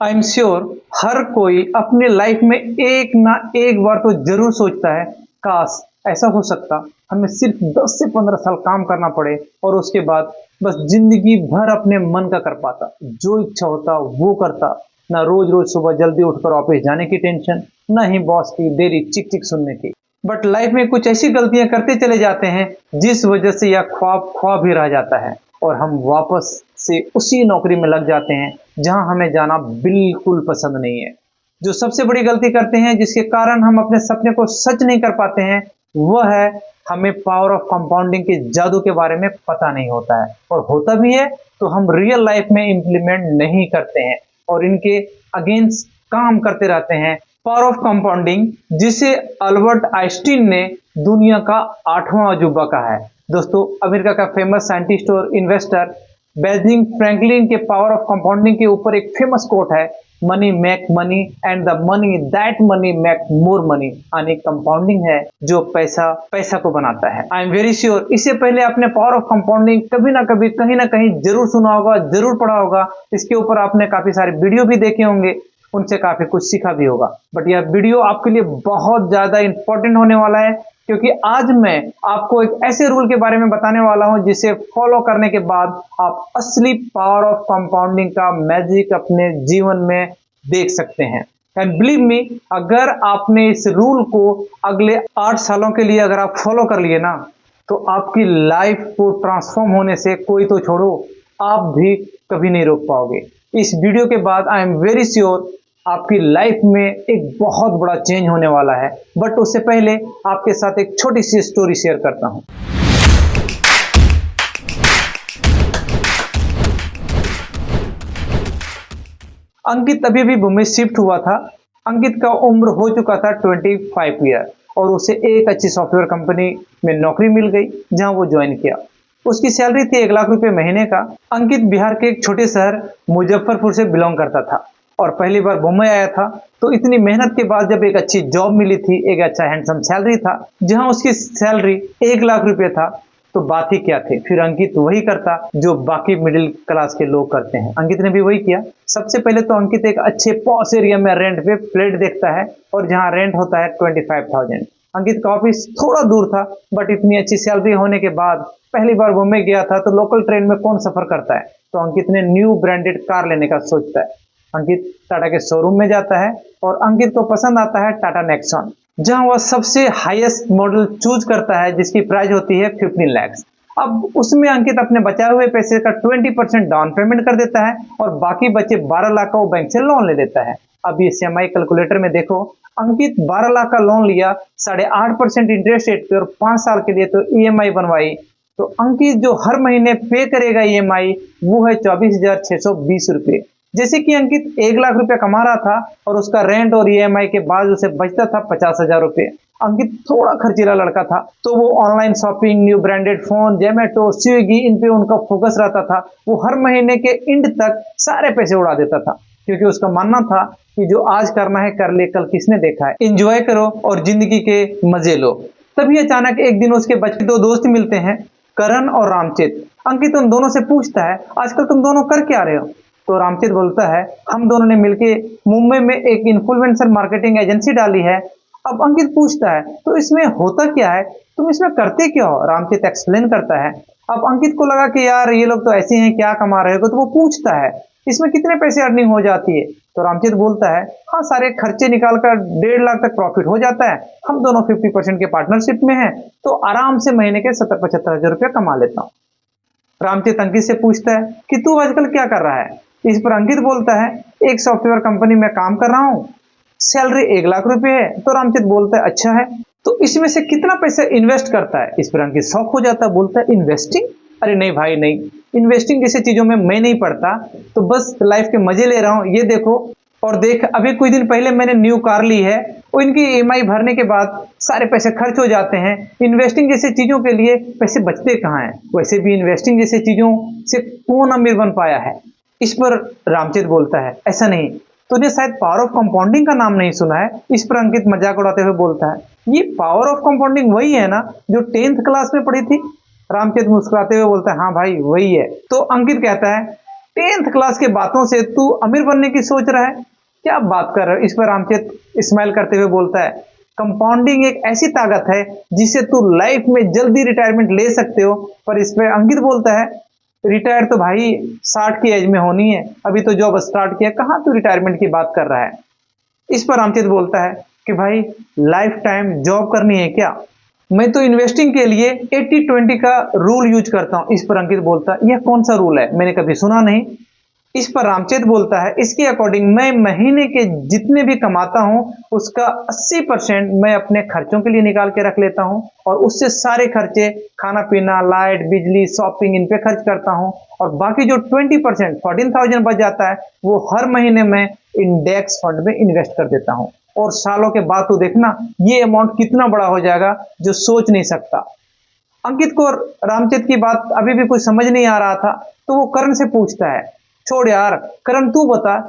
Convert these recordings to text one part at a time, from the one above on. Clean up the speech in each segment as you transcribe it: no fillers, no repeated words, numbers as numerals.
I am sure हर कोई अपने life में एक ना एक बार तो जरूर सोचता है, काश ऐसा हो सकता, हमें सिर्फ 10 से 15 साल काम करना पड़े और उसके बाद बस जिंदगी भर अपने मन का कर पाता, जो इच्छा होता वो करता। ना रोज रोज सुबह जल्दी उठकर ऑफिस जाने की टेंशन, ना ही बॉस की देरी चिक चिक सुनने की। बट लाइफ में कुछ ऐसी गलतियां करते चले जाते हैं जिस वजह से यह ख्वाब ख्वाब ही रह जाता है और हम वापस से उसी नौकरी में लग जाते हैं जहां हमें जाना बिल्कुल पसंद नहीं है। जो सबसे बड़ी गलती करते हैं जिसके कारण हम अपने सपने को सच नहीं कर पाते हैं, वह है हमें पावर ऑफ कंपाउंडिंग के जादू के बारे में पता नहीं होता है, और होता भी है तो हम रियल लाइफ में इंप्लीमेंट नहीं करते हैं और इनके अगेंस्ट काम करते रहते हैं। पावर ऑफ कंपाउंडिंग, जिसे अल्बर्ट आइंस्टीन ने दुनिया का 8वां अजूबा कहा है। दोस्तों, अमेरिका का फेमस साइंटिस्ट और इन्वेस्टर बेंजामिन फ्रैंकलिन के पावर ऑफ कंपाउंडिंग के ऊपर एक फेमस कोट है, money make money and the money that money make more money. यानी कंपाउंडिंग है जो पैसा पैसा को बनाता है। आई एम वेरी श्योर इससे पहले आपने पावर ऑफ कंपाउंडिंग कभी ना कभी कहीं ना कहीं जरूर सुना होगा, जरूर पढ़ा होगा। इसके ऊपर आपने काफी सारे वीडियो भी देखे होंगे, उनसे काफी कुछ सीखा भी होगा। बट यह वीडियो आपके लिए बहुत ज्यादा इंपॉर्टेंट होने वाला है, क्योंकि आज मैं आपको एक ऐसे रूल के बारे में बताने वाला हूं जिसे फॉलो करने के बाद आप असली पावर ऑफ कंपाउंडिंग का मैजिक अपने जीवन में देख सकते हैं। एंड बिलीव मी, अगर आपने इस रूल को अगले 8 सालों के लिए अगर आप फॉलो कर लिए ना, तो आपकी लाइफ को ट्रांसफॉर्म होने से कोई तो छोड़ो, आप भी कभी नहीं रोक पाओगे। इस वीडियो के बाद आई एम वेरी श्योर आपकी लाइफ में एक बहुत बड़ा चेंज होने वाला है। बट उससे पहले आपके साथ एक छोटी सी स्टोरी शेयर करता हूं। अंकित अभी भी मुंबई शिफ्ट हुआ था। अंकित का उम्र हो चुका था 25 ईयर और उसे एक अच्छी सॉफ्टवेयर कंपनी में नौकरी मिल गई जहां वो ज्वाइन किया। उसकी सैलरी थी 1 लाख रुपए महीने का। अंकित बिहार के एक छोटे शहर मुजफ्फरपुर से बिलोंग करता था और पहली बार मुंबई आया था। तो इतनी मेहनत के बाद जब एक अच्छी जॉब मिली थी, एक अच्छा हैंडसम सैलरी था, जहां उसकी सैलरी 1 लाख रुपए था, तो बात ही क्या थी। फिर अंकित वही करता जो बाकी मिडिल क्लास के लोग करते हैं। अंकित ने भी वही किया। सबसे पहले तो अंकित एक अच्छे पॉश एरिया में रेंट पे फ्लैट देखता है और जहां रेंट होता है 25,000। अंकित का ऑफिस थोड़ा दूर था, बट इतनी अच्छी सैलरी होने के बाद पहली बार मुंबई गया था तो लोकल ट्रेन में कौन सफर करता है, तो अंकित ने न्यू ब्रांडेड कार लेने का सोचता है। अंकित टाटा के शोरूम में जाता है और अंकित को पसंद आता है टाटा नेक्सॉन, जहां वह सबसे हाईएस्ट मॉडल चूज करता है जिसकी प्राइस होती है 15 लाख। अब उसमें अंकित अपने बचाए हुए पैसे का 20% डाउन पेमेंट कर देता है और बाकी बचे 12 लाख का वो बैंक से लोन ले लेता है। अब ये CMI कैलकुलेटर में देखो, अंकित 12 लाख का लोन लिया 8.5% इंटरेस्ट रेट पे और 5 साल के लिए तो EMI बनवाई। तो अंकित जो हर महीने पे करेगा EMI वो है 24,620 रुपये। जैसे कि अंकित 1 लाख रुपया कमा रहा था और उसका रेंट और EMI के बाद उसे बचता था 50,000 रुपये। अंकित थोड़ा खर्चीला लड़का था, तो वो online shopping, new branded phone, Zomato, Swiggy, इन पे उनका फोकस रहता था। वो हर महीने के एंड तक सारे पैसे उड़ा देता था, क्योंकि उसका मानना था कि जो आज करना है कर ले, कल किसने देखा है, एंजॉय करो और जिंदगी के मजे लो। तभी अचानक एक दिन उसके बच्चे 2 दोस्त मिलते हैं, करण और रामचेत। अंकित उन दोनों से पूछता है, आजकल तुम दोनों कर क्या रहे हो? तो रामचेत बोलता है, हम दोनों ने मिलके मुंबई में एक इन्फ्लुएंसर मार्केटिंग एजेंसी डाली है। अब अंकित पूछता है, तो इसमें होता क्या है, तुम इसमें करते क्या हो? रामचेत एक्सप्लेन करता है। अब अंकित को लगा कि यार ये लोग तो ऐसे हैं, क्या कमा रहे हो? तो वो पूछता है, इसमें कितने पैसे अर्निंग हो जाती है? तो रामचेत बोलता है, हाँ, सारे खर्चे निकालकर 1.5 लाख तक प्रॉफिट हो जाता है। हम दोनों 50% के पार्टनरशिप में हैं, तो आराम से महीने के 70-75 हजार रुपया कमा लेता हूँ। रामचेत अंकित से पूछता है कि तू आजकल क्या कर रहा है? इस पर अंकित बोलता है, एक सॉफ्टवेयर कंपनी में काम कर रहा हूँ, सैलरी 1 लाख रुपए है। तो रामचेत बोलता है, अच्छा है, तो इसमें से कितना पैसा इन्वेस्ट करता है? इस पर अंकित शॉक हो जाता है, बोलता है, इन्वेस्टिंग? अरे नहीं भाई नहीं, इन्वेस्टिंग जैसे चीजों में मैं नहीं पड़ता, तो बस लाइफ के मजे ले रहा हूँ। ये देखो और देख, अभी कुछ दिन पहले मैंने न्यू कार ली है और इनकी EMI भरने के बाद सारे पैसे खर्च हो जाते हैं। इन्वेस्टिंग जैसे चीजों के लिए पैसे बचते कहाँ हैं? वैसे भी इन्वेस्टिंग जैसे चीजों से कौन अमीर बन पाया है? इस पर रामचेत बोलता है, ऐसा नहीं, तूने शायद पावर ऑफ कंपाउंडिंग का नाम नहीं सुना है। इस पर अंकित मजाक उड़ाते हुए बोलता है, ये पावर ऑफ कंपाउंडिंग वही है ना जो 10th क्लास में पढ़ी थी? रामचेत मुस्कुराते हुए बोलता है, हाँ भाई वही है। तो अंकित कहता है, 10th क्लास के बातों से तू अमीर बनने की सोच रहा है? क्या बात कर रहा है? इस पर रामचंद स्माइल करते हुए बोलता है, कंपाउंडिंग एक ऐसी ताकत है जिससे तू लाइफ में जल्दी रिटायरमेंट ले सकते हो। पर इस पर अंकित बोलता है, रिटायर तो भाई 60 की एज में होनी है, अभी तो जॉब स्टार्ट किया, कहाँ तू रिटायरमेंट की बात कर रहा है? इस पर रामचंद्र बोलता है कि भाई लाइफ टाइम जॉब करनी है क्या? मैं तो इन्वेस्टिंग के लिए 80-20 का रूल यूज करता हूं। इस पर अंकित बोलता है, यह कौन सा रूल है, मैंने कभी सुना नहीं। इस पर रामचंद्र बोलता है, इसके अकॉर्डिंग मैं महीने के जितने भी कमाता हूं उसका 80% मैं अपने खर्चों के लिए निकाल के रख लेता हूं और उससे सारे खर्चे खाना पीना, लाइट, बिजली, शॉपिंग, इन पे खर्च करता हूं और बाकी जो 20% 14,000 बच जाता है वो हर महीने मैं इंडेक्स फंड में इन्वेस्ट कर देता हूं। और सालों के बाद तो देखना ये अमाउंट कितना बड़ा हो जाएगा जो सोच नहीं सकता। अंकित को रामचंद्र की बात अभी भी कुछ समझ नहीं आ रहा था, तो वो करण से पूछता है, छोड़ यार करण, तू बता,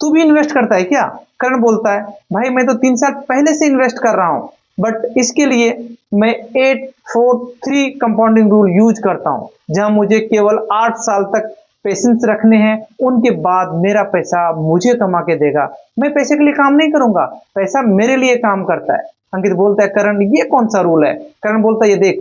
तू भी इन्वेस्ट करता है क्या? करण बोलता है, भाई मैं तो 3 साल पहले से इन्वेस्ट कर रहा हूं, बट इसके लिए मैं 8-4-3 कंपाउंडिंग रूल यूज करता हूं, जहां मुझे केवल 8 साल तक पेशेंस रखने हैं, उनके बाद मेरा पैसा मुझे कमा के देगा। मैं पैसे के लिए काम नहीं करूंगा, पैसा मेरे लिए काम करता है। अंकित बोलता है, करण ये कौन सा रूल है? करण बोलता है, ये देख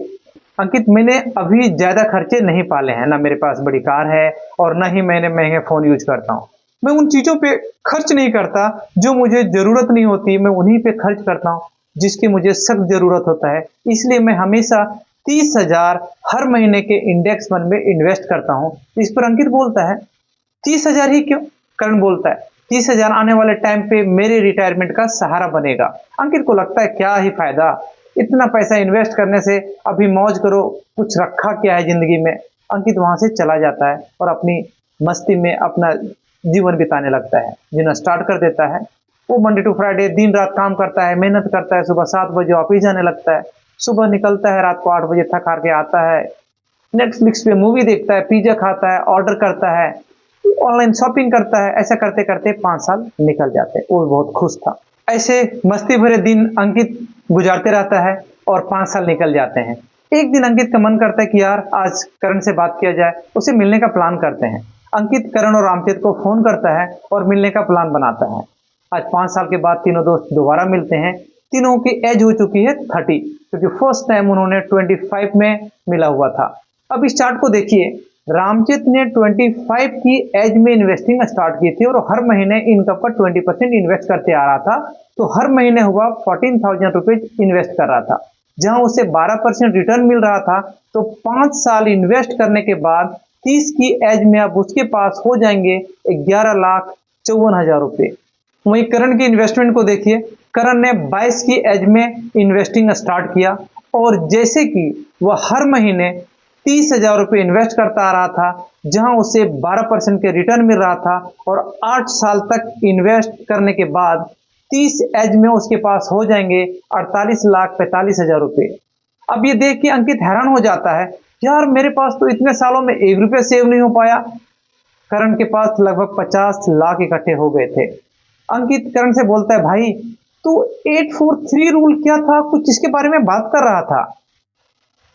अंकित, मैंने अभी ज्यादा खर्चे नहीं पाले हैं, ना मेरे पास बड़ी कार है और ना ही मैंने महंगे फोन यूज करता हूं। मैं उन चीजों पे खर्च नहीं करता जो मुझे जरूरत नहीं होती, मैं उन्हीं पे खर्च करता हूं जिसकी मुझे सख्त जरूरत होता है। इसलिए मैं हमेशा 30,000 हर महीने के इंडेक्स फंड में इन्वेस्ट करता हूं। इस पर अंकित बोलता है, 30,000 ही क्यों? करण बोलता है, 30,000 आने वाले टाइम पे मेरे रिटायरमेंट का सहारा बनेगा। अंकित को लगता है क्या ही फायदा, इतना पैसा इन्वेस्ट करने से, अभी मौज करो, कुछ रखा क्या है जिंदगी में। अंकित वहां से चला जाता है और अपनी मस्ती में अपना जीवन बिताने लगता है, जीना स्टार्ट कर देता है। वो मंडे टू फ्राइडे दिन रात काम करता है, मेहनत करता है, सुबह 7 बजे ऑफिस जाने लगता है, सुबह निकलता है, रात को 8 बजे थक हार के आता है, नेटफ्लिक्स पे मूवी देखता है, पिज्जा खाता है, ऑर्डर करता है, ऑनलाइन शॉपिंग करता है। ऐसा करते करते 5 साल निकल जाते हैं। वो बहुत खुश था। ऐसे मस्ती भरे दिन अंकित गुजारते रहता है और 5 साल निकल जाते हैं। एक दिन अंकित का मन करता है कि यार आज करण से बात किया जाए, उसे मिलने का प्लान करते हैं। अंकित करण और रामचंद्र को फोन करता है और मिलने का प्लान बनाता है। आज 5 साल के बाद तीनों दोस्त दोबारा मिलते हैं। तीनों की एज हो चुकी है 30, क्योंकि फर्स्ट टाइम उन्होंने 25 में मिला हुआ था। अब इस चार्ट को देखिए, रामचंद्र ने 25 की एज में इन्वेस्टिंग स्टार्ट की थी और हर महीने इनकम पर 20% इन्वेस्ट करते आ रहा था, तो हर महीने हुआ 14,000 रुपीज इन्वेस्ट कर रहा था। जहां उसे 12% रिटर्न मिल रहा था, तो 5 साल इन्वेस्ट करने के बाद 30 की एज में अब उसके पास हो जाएंगे 11,54,000 रुपए। वहीं करण की इन्वेस्टमेंट को देखिए, करण ने 22 की एज में इन्वेस्टिंग स्टार्ट किया और जैसे कि वह हर महीने 30,000 रुपये इन्वेस्ट करता आ रहा था, जहां उसे 12% के रिटर्न मिल रहा था और 8 साल तक इन्वेस्ट करने के बाद 30 एज में उसके पास हो जाएंगे 48,45,000 रुपये। अब ये देख के अंकित हैरान हो जाता है, यार मेरे पास तो इतने सालों में 1 रुपया सेव नहीं हो पाया। करण के पास लगभग 50 लाख इकट्ठे हो गए थे। अंकित करण से बोलता है, भाई तू 843 रूल क्या था, कुछ इसके बारे में बात कर रहा था?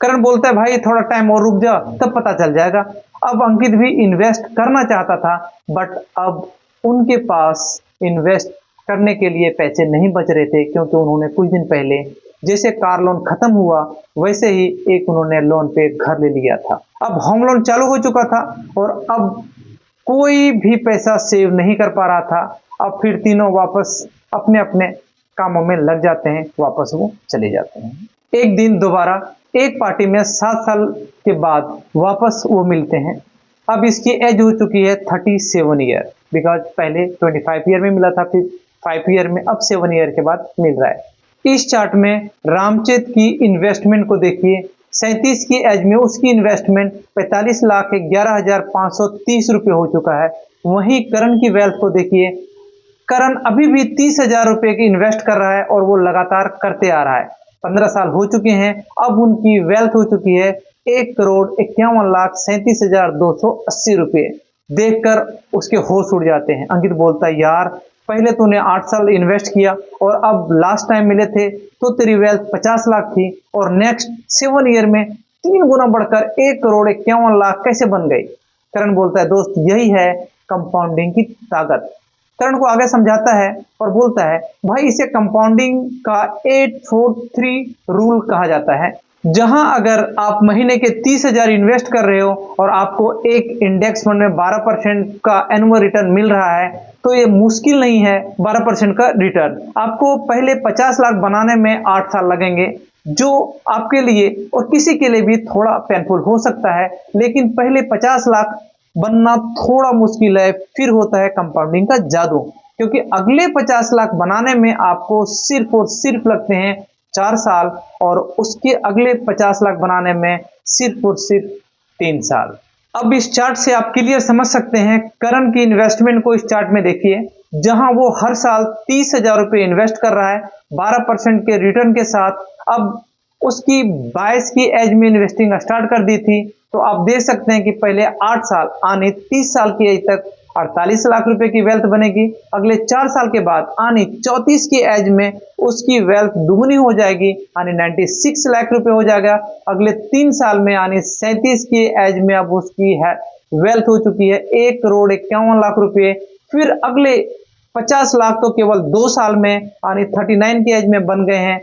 करण बोलता है, भाई थोड़ा टाइम और रुक जा, तब पता चल जाएगा। अब अंकित भी इन्वेस्ट करना चाहता था, बट अब उनके पास इन्वेस्ट करने के लिए पैसे नहीं बच रहे थे, क्योंकि उन्होंने कुछ दिन पहले जैसे कार लोन खत्म हुआ वैसे ही एक उन्होंने लोन पे घर ले लिया था। अब होम लोन चालू हो चुका था और अब कोई भी पैसा सेव नहीं कर पा रहा था। अब फिर तीनों वापस अपने अपने कामों में लग जाते हैं, वापस वो चले जाते हैं। एक दिन दोबारा एक पार्टी में 7 साल के बाद वापस वो मिलते हैं। अब इसकी एज हो चुकी है 37 ईयर, बिकॉज पहले 25 ईयर में मिला था, फिर 5 ईयर में, अब 7 ईयर के बाद मिल रहा है। इस चार्ट में रामचंद्र की इन्वेस्टमेंट को देखिए, 37 की एज में उसकी इन्वेस्टमेंट 45,11,530 रुपये हो चुका है। वहीं करण की वेल्थ को देखिए, करण अभी भी 30,000 रुपये की इन्वेस्ट कर रहा है और वो लगातार करते आ रहा है। 15 साल हो चुके हैं, अब उनकी वेल्थ हो चुकी है 1,51,37,280 रुपये। देखकर उसके होश उड़ जाते हैं। अंकित बोलता है, यार पहले तूने 8 साल इन्वेस्ट किया और अब लास्ट टाइम मिले थे तो तेरी वेल्थ 50 लाख थी और नेक्स्ट 7 ईयर में 3 गुना बढ़कर 1,51,00,000 कैसे बन गई? करण बोलता है दोस्त यही है कंपाउंडिंग की ताकत। करण को आगे समझाता है और बोलता है भाई इसे कंपाउंडिंग का 843 रूल कहा जाता है, जहां अगर आप महीने के 30,000 इन्वेस्ट कर रहे हो और आपको एक इंडेक्स फंड में 12% का एनुअल रिटर्न मिल रहा है, तो ये मुश्किल नहीं है 12% का रिटर्न। आपको पहले 50 लाख बनाने में 8 साल लगेंगे, जो आपके लिए और किसी के लिए भी थोड़ा पेनफुल हो सकता है, लेकिन पहले 50 लाख बनना थोड़ा मुश्किल है, फिर होता है कंपाउंडिंग का जादू, क्योंकि अगले 50 लाख बनाने में आपको सिर्फ और सिर्फ लगते हैं 4 साल, और उसके अगले 50 लाख बनाने में सिर्फ और सिर्फ 3 साल। अब इस चार्ट से आप क्लियर समझ सकते हैं करण की इन्वेस्टमेंट को। इस चार्ट में देखिए, जहां वो हर साल 30,000 रुपये इन्वेस्ट कर रहा है 12% के रिटर्न के साथ। अब उसकी 22 की एज में इन्वेस्टिंग स्टार्ट कर दी थी, तो आप देख सकते हैं कि पहले 8 साल आने 30 साल की एज तक 48 लाख रुपए की वेल्थ बनेगी। अगले 4 साल के बाद आने 34 की एज में उसकी वेल्थ दुगनी हो जाएगी, आने 96 लाख रुपए हो जाएगा। अगले 3 साल में आने 37 की एज में अब उसकी वेल्थ हो चुकी है 1,51,00,000 रुपए। फिर अगले 50 लाख तो केवल 2 साल में आने 39 की एज में बन गए हैं।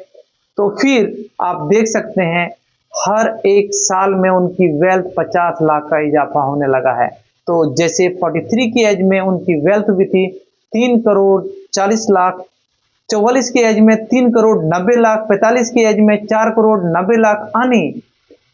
तो फिर आप देख सकते हैं हर एक साल में उनकी वेल्थ 50 लाख का इजाफा होने लगा है। तो जैसे 43 की एज में उनकी वेल्थ भी थी 3,40,00,000, 44 की एज में 3,90,00,000, 45 की एज में 4,90,00,000 आनी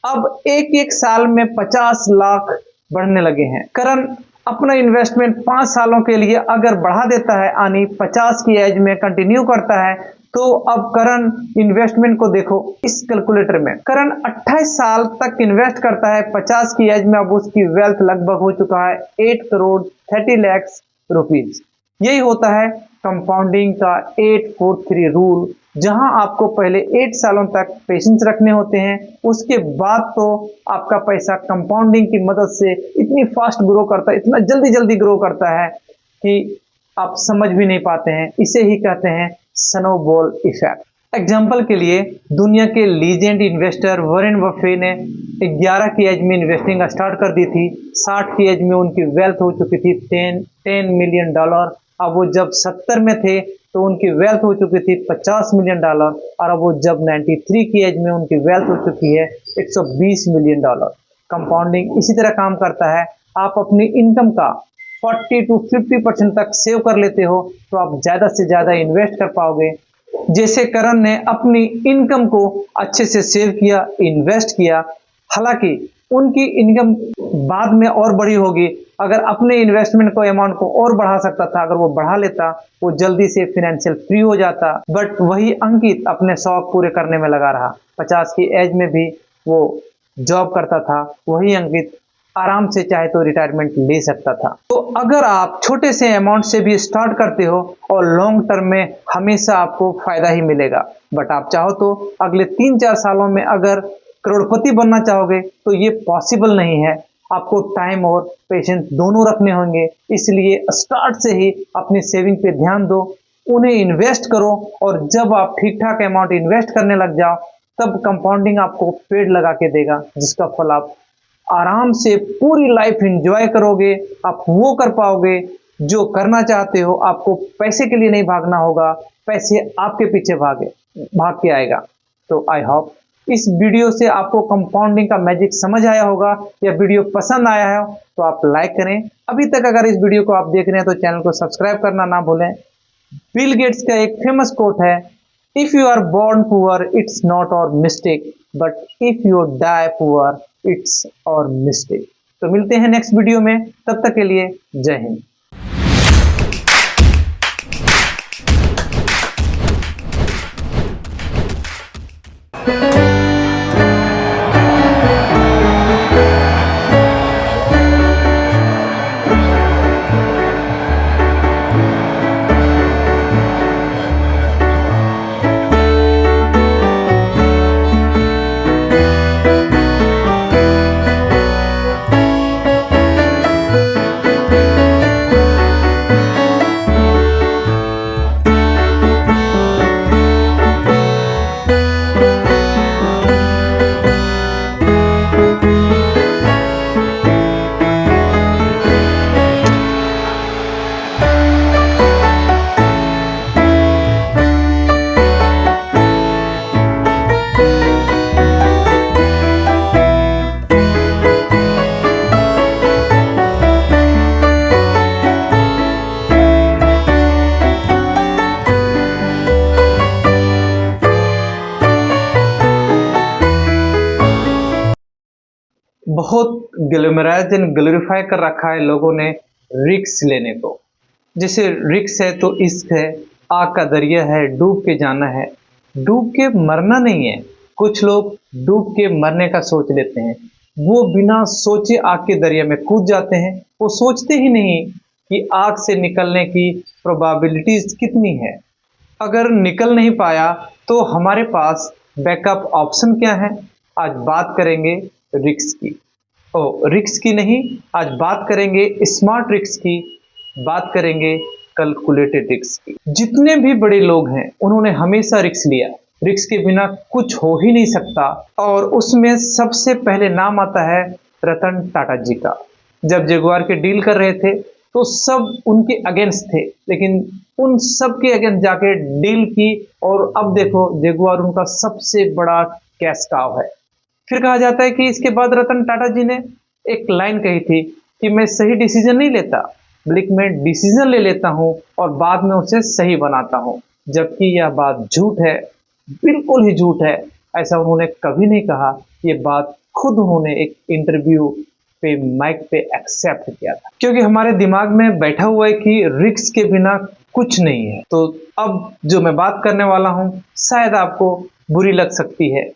अब एक एक साल में 50 लाख बढ़ने लगे हैं। करण अपना इन्वेस्टमेंट 5 सालों के लिए अगर बढ़ा देता है, आनी 50 की एज में कंटिन्यू करता है, तो अब करण इन्वेस्टमेंट को देखो इस कैलकुलेटर में। करण 28 साल तक इन्वेस्ट करता है 50 की एज में, अब उसकी वेल्थ लगभग हो चुका है 8,30,00,000 रुपीज। यही होता है कंपाउंडिंग का 843 रूल, जहां आपको पहले 8 सालों तक पेशेंस रखने होते हैं, उसके बाद तो आपका पैसा कंपाउंडिंग की मदद से इतनी फास्ट ग्रो करता है, इतना जल्दी जल्दी ग्रो करता है कि आप समझ भी नहीं पाते हैं। इसे ही कहते हैं स्नोबॉल इफेक्ट। एग्जाम्पल के लिए दुनिया के लीजेंड इन्वेस्टर वॉरेन बफे ने 11 की एज में इन्वेस्टिंग स्टार्ट कर दी थी। 60 की एज में उनकी वेल्थ हो चुकी थी 10 मिलियन डॉलर। अब वो जब 70 में थे तो उनकी वेल्थ हो चुकी थी 50 मिलियन डॉलर, और अब वो जब 93 की एज में उनकी वेल्थ हो चुकी है 120 मिलियन डॉलर। कंपाउंडिंग इसी तरह काम करता है। आप अपनी इनकम का 40 to 50% तक सेव कर लेते हो, तो आप ज्यादा से ज्यादा इन्वेस्ट कर पाओगे। जैसे करण ने अपनी इनकम को अच्छे से सेव किया, इन्वेस्ट किया, हालांकि उनकी इनकम बाद में और बड़ी होगी। अगर अपने इन्वेस्टमेंट को अमाउंट को और बढ़ा सकता था, अगर वो बढ़ा लेता, वो जल्दी से फिनेंशियल फ्री हो जाता। बट वही अंकित अपने शौक पूरे करने में लगा रहा। 50 की एज में भी वो जॉब करता था, वही अंकित आराम से चाहे तो रिटायरमेंट ले सकता था। तो अगर आप छोटे से अमाउंट से भी स्टार्ट करते हो और लॉन्ग टर्म में हमेशा आपको फायदा ही मिलेगा। बट आप चाहो तो अगले 3-4 सालों में अगर करोड़पति बनना चाहोगे तो ये पॉसिबल नहीं है। आपको टाइम और पेशेंस दोनों रखने होंगे। इसलिए स्टार्ट से ही अपनी सेविंग पे ध्यान दो, उन्हें इन्वेस्ट करो, और जब आप ठीक ठाक अमाउंट इन्वेस्ट करने लग जाओ तब कंपाउंडिंग आपको पेड़ लगा के देगा, जिसका फल आप आराम से पूरी लाइफ एंजॉय करोगे। आप वो कर पाओगे जो करना चाहते हो। आपको पैसे के लिए नहीं भागना होगा, पैसे आपके पीछे भाग के आएगा। तो आई होप इस वीडियो से आपको कंपाउंडिंग का मैजिक समझ आया होगा, या वीडियो पसंद आया है तो आप लाइक करें। अभी तक अगर इस वीडियो को आप देख रहे हैं तो चैनल को सब्सक्राइब करना ना भूलें। बिल गेट्स का एक फेमस कोट है, if you are born poor it's not a mistake, but if you die poor it's a mistake. तो मिलते हैं नेक्स्ट वीडियो में, तब तक के लिए जय हिंद। बहुत ग्लैमराइज एंड ग्लोरीफाई कर रखा है लोगों ने रिस्क लेने को। जैसे रिस्क है तो इश्क है, आग का दरिया है, डूब के जाना है। डूब के मरना नहीं है, कुछ लोग डूब के मरने का सोच लेते हैं। वो बिना सोचे आग के दरिया में कूद जाते हैं। वो सोचते ही नहीं कि आग से निकलने की प्रोबेबिलिटीज कितनी है। अगर निकल नहीं पाया तो हमारे पास बैकअप ऑप्शन क्या है? आज बात करेंगे रिस्क की। रिस्क की नहीं, आज बात करेंगे स्मार्ट रिस्क की, बात करेंगे कैलकुलेटेड रिस्क की। जितने भी बड़े लोग हैं उन्होंने हमेशा रिस्क लिया। रिस्क के बिना कुछ हो ही नहीं सकता। और उसमें सबसे पहले नाम आता है रतन टाटा जी का। जब जगुआर के डील कर रहे थे तो सब उनके अगेंस्ट थे, लेकिन उन सब के अगेंस्ट जाके डील की और अब देखो जगुआर उनका सबसे बड़ा कैश काव है। फिर कहा जाता है कि इसके बाद रतन टाटा जी ने एक लाइन कही थी कि मैं सही डिसीजन नहीं लेता, बल्कि मैं डिसीजन ले लेता हूं और बाद में उसे सही बनाता हूं। जबकि यह बात झूठ है, बिल्कुल ही झूठ है। ऐसा उन्होंने कभी नहीं कहा। ये बात खुद उन्होंने एक इंटरव्यू पे माइक पे एक्सेप्ट किया था, क्योंकि हमारे दिमाग में बैठा हुआ है कि रिस्क के बिना कुछ नहीं है। तो अब जो मैं बात करने वाला हूं शायद आपको बुरी लग सकती है।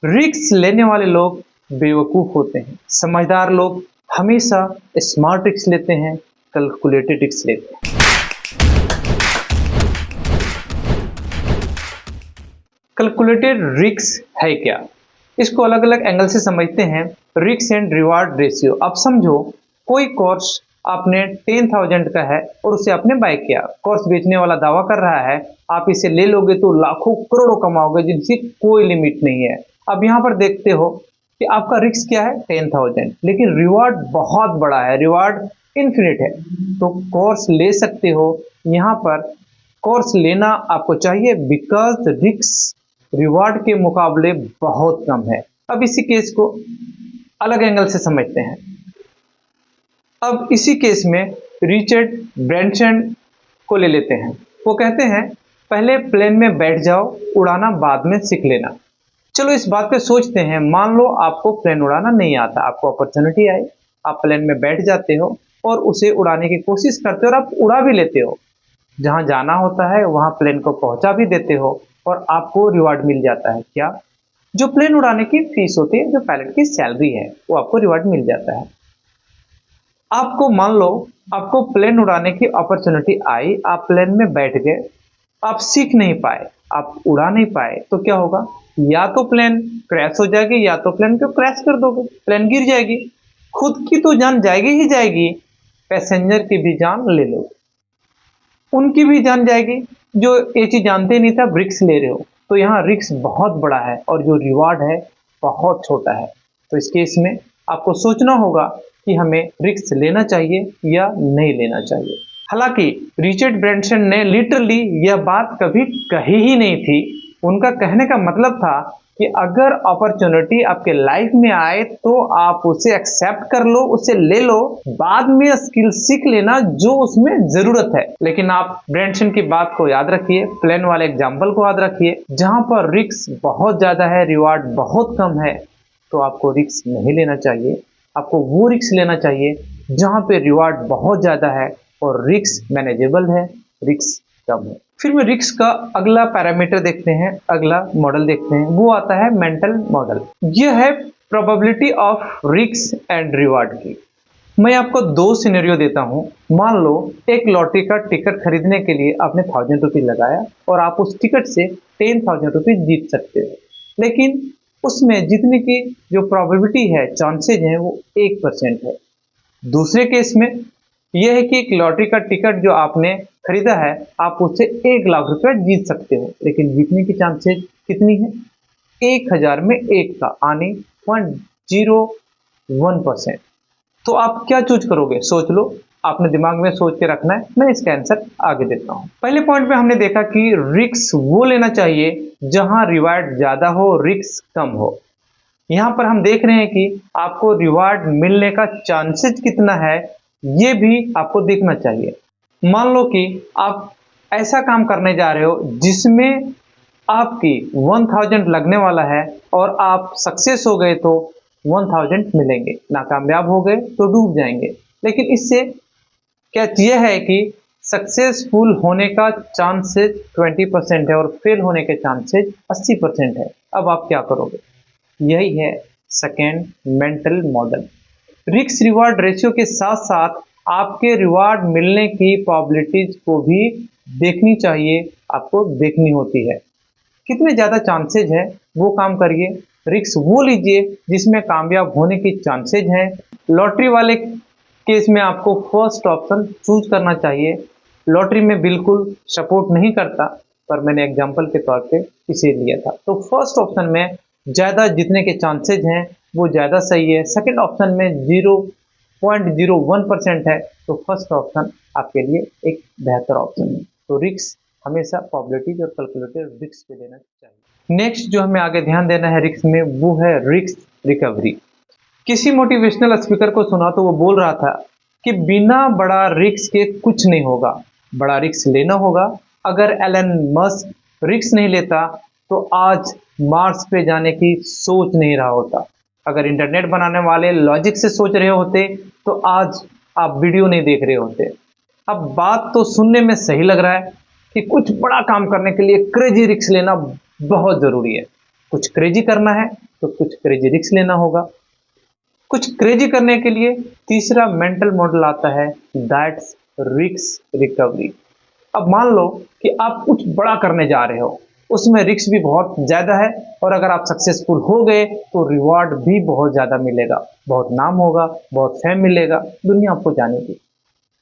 रिस्क लेने वाले लोग बेवकूफ होते हैं, समझदार लोग हमेशा स्मार्ट रिस्क लेते हैं, कैलकुलेटेड रिस्क लेते हैं। कैलकुलेटेड रिस्क है क्या? इसको अलग अलग एंगल से समझते हैं। Risk and reward ratio. अब समझो कोई कोर्स आपने 10,000 का है और उसे आपने बाय किया। कोर्स बेचने वाला दावा कर रहा है आप इसे ले लोगे तो लाखों करोड़ों कमाओगे जिनसे कोई लिमिट नहीं है। अब यहाँ पर देखते हो कि आपका रिस्क क्या है 10,000, लेकिन रिवार्ड बहुत बड़ा है, रिवार्ड इन्फिनिट है। तो कोर्स ले सकते हो। यहाँ पर कोर्स लेना आपको चाहिए बिकॉज रिस्क रिवार्ड के मुकाबले बहुत कम है। अब इसी केस को अलग एंगल से समझते हैं। अब इसी केस में रिचर्ड ब्रैनसन को ले लेते हैं। वो कहते हैं पहले प्लेन में बैठ जाओ, उड़ाना बाद में सीख लेना। चलो इस बात पे सोचते हैं। मान लो आपको प्लेन उड़ाना नहीं आता, आपको अपॉर्चुनिटी आई, आप प्लेन में बैठ जाते हो और उसे उड़ाने की कोशिश करते हो और आप उड़ा भी लेते हो। जहां जाना होता है वहां प्लेन को पहुंचा भी देते हो और आपको रिवार्ड मिल जाता है। क्या? जो प्लेन उड़ाने की फीस होती है, जो पायलट की सैलरी है, वो आपको रिवार्ड मिल जाता है। आपको मान लो आपको प्लेन उड़ाने की अपॉर्चुनिटी आई, आप प्लेन में बैठ गए, आप सीख नहीं पाए, आप उड़ा नहीं पाए, तो क्या होगा? या तो प्लेन क्रैश हो जाएगी या तो प्लेन को क्रैश कर दोगे, प्लेन गिर जाएगी। खुद की तो जान जाएगी ही जाएगी, पैसेंजर की भी जान ले लो, उनकी भी जान जाएगी जो ये चीज जानते नहीं था, रिस्क ले रहे हो। तो यहाँ रिस्क बहुत बड़ा है और जो रिवार्ड है बहुत छोटा है। तो इस केस में आपको सोचना होगा कि हमें रिस्क लेना चाहिए या नहीं लेना चाहिए। हालांकि रिचर्ड ब्रैनसन ने लिटरली यह बात कभी कही ही नहीं थी। उनका कहने का मतलब था कि अगर अपॉर्चुनिटी आपके लाइफ में आए तो आप उसे एक्सेप्ट कर लो, उसे ले लो, बाद में स्किल सीख लेना जो उसमें जरूरत है। लेकिन आप ब्रैनसन की बात को याद रखिए, प्लेन वाले एग्जाम्पल को याद रखिए। जहां पर रिस्क बहुत ज्यादा है, रिवार्ड बहुत कम है, तो आपको रिस्क नहीं लेना चाहिए। आपको वो रिस्क लेना चाहिए जहां पे रिवार्ड बहुत ज्यादा है और रिस्क मैनेजेबल है, रिस्क कम है। फिर में रिस्क का अगला पैरामीटर देखते हैं, अगला मॉडल देखते हैं। वो आता है मेंटल मॉडल। यह है probability of risk and reward की। मैं आपको दो सिनेरियो देता हूं। मान लो एक लॉटरी का टिकट खरीदने के लिए आपने 1000 रुपीज लगाया और आप उस टिकट से 10,000 रुपीज जीत सकते हो, लेकिन उसमें जीतने की जो प्रोबेबिलिटी है, चांसेज हैं, वो 1% है। दूसरे केस में यह है कि एक लॉटरी का टिकट जो आपने खरीदा है, आप उससे 1,00,000 रुपए जीत सकते हो, लेकिन जीतने की चांसेज कितनी है? 1000 में 1 का, यानी 0.01%। तो आप क्या चूज करोगे? सोच लो, आपने दिमाग में सोच के रखना है। मैं इसका आंसर आगे देता हूं। पहले पॉइंट पे हमने देखा कि रिस्क वो लेना चाहिए जहां रिवार्ड ज्यादा हो, रिस्क कम हो। यहां पर हम देख रहे हैं कि आपको रिवार्ड मिलने का चांसेस कितना है, ये भी आपको देखना चाहिए। मान लो कि आप ऐसा काम करने जा रहे हो जिसमें आपकी 1000 लगने वाला है और आप सक्सेस हो गए तो 1000 मिलेंगे, नाकामयाब हो गए तो डूब जाएंगे। लेकिन इससे कैच यह है कि सक्सेसफुल होने का चांसेस 20% है और फेल होने के चांसेस 80% है। अब आप क्या करोगे? यही है second mental model. Risk reward ratio के साथ साथ आपके रिवार्ड मिलने की प्रोबेबिलिटीज को भी देखनी चाहिए, आपको देखनी होती है। कितने ज़्यादा चांसेज है वो काम करिए। रिस्क वो लीजिए जिसमें कामयाब होने की चांसेज हैं। लॉटरी वाले केस में आपको फर्स्ट ऑप्शन चूज करना चाहिए। लॉटरी में बिल्कुल सपोर्ट नहीं करता, पर मैंने एग्जांपल के तौर पे इसे लिया था। तो फर्स्ट ऑप्शन में ज़्यादा जीतने के चांसेज हैं, वो ज़्यादा सही है। सेकंड ऑप्शन में 0.01% है, तो फर्स्ट ऑप्शन आपके लिए एक बेहतर ऑप्शन है। तो रिस्क हमेशा प्रोबेबिलिटीज और कैलकुलेटेड रिस्क पे देना चाहिए। नेक्स्ट जो हमें आगे ध्यान देना है रिस्क में, वो है रिस्क रिकवरी। किसी मोटिवेशनल स्पीकर को सुना तो वो बोल रहा था कि बिना बड़ा रिस्क के कुछ नहीं होगा, बड़ा रिस्क लेना होगा। अगर एलन मस्क रिस्क नहीं लेता तो आज मार्स पे जाने की सोच नहीं रहा होता। अगर इंटरनेट बनाने वाले लॉजिक से सोच रहे होते तो आज आप वीडियो नहीं देख रहे होते। अब बात तो सुनने में सही लग रहा है कि कुछ बड़ा काम करने के लिए क्रेजी रिस्क लेना बहुत जरूरी है। कुछ क्रेजी करना है तो कुछ क्रेजी रिस्क लेना होगा। कुछ क्रेजी करने के लिए तीसरा मेंटल मॉडल आता है, दैट्स रिस्क रिकवरी। अब मान लो कि आप कुछ बड़ा करने जा रहे हो, उसमें रिस्क भी बहुत ज़्यादा है और अगर आप सक्सेसफुल हो गए तो रिवॉर्ड भी बहुत ज़्यादा मिलेगा, बहुत नाम होगा, बहुत फेम मिलेगा, दुनिया आपको जानेगी।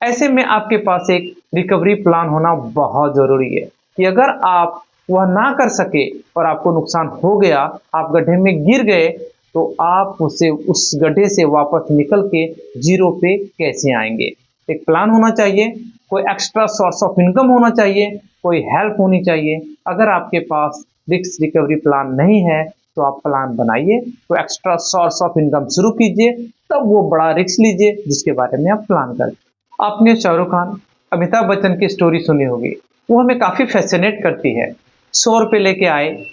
ऐसे में आपके पास एक रिकवरी प्लान होना बहुत ज़रूरी है कि अगर आप वह ना कर सके और आपको नुकसान हो गया, आप गड्ढे में गिर गए, तो आप उसे उस गड्ढे से वापस निकल के जीरो पे कैसे आएंगे। एक प्लान होना चाहिए, कोई एक्स्ट्रा सोर्स ऑफ इनकम होना चाहिए, कोई हेल्प होनी चाहिए। अगर आपके पास रिस्क रिकवरी प्लान नहीं है तो आप प्लान बनाइए, तो एक्स्ट्रा सोर्स ऑफ इनकम शुरू कीजिए, तब वो बड़ा रिस्क लीजिए जिसके बारे में आप प्लान करें। आपने शाहरुख खान, अमिताभ बच्चन की स्टोरी सुनी होगी, वो हमें काफ़ी फैसिनेट करती है। 100 रुपये लेके आए,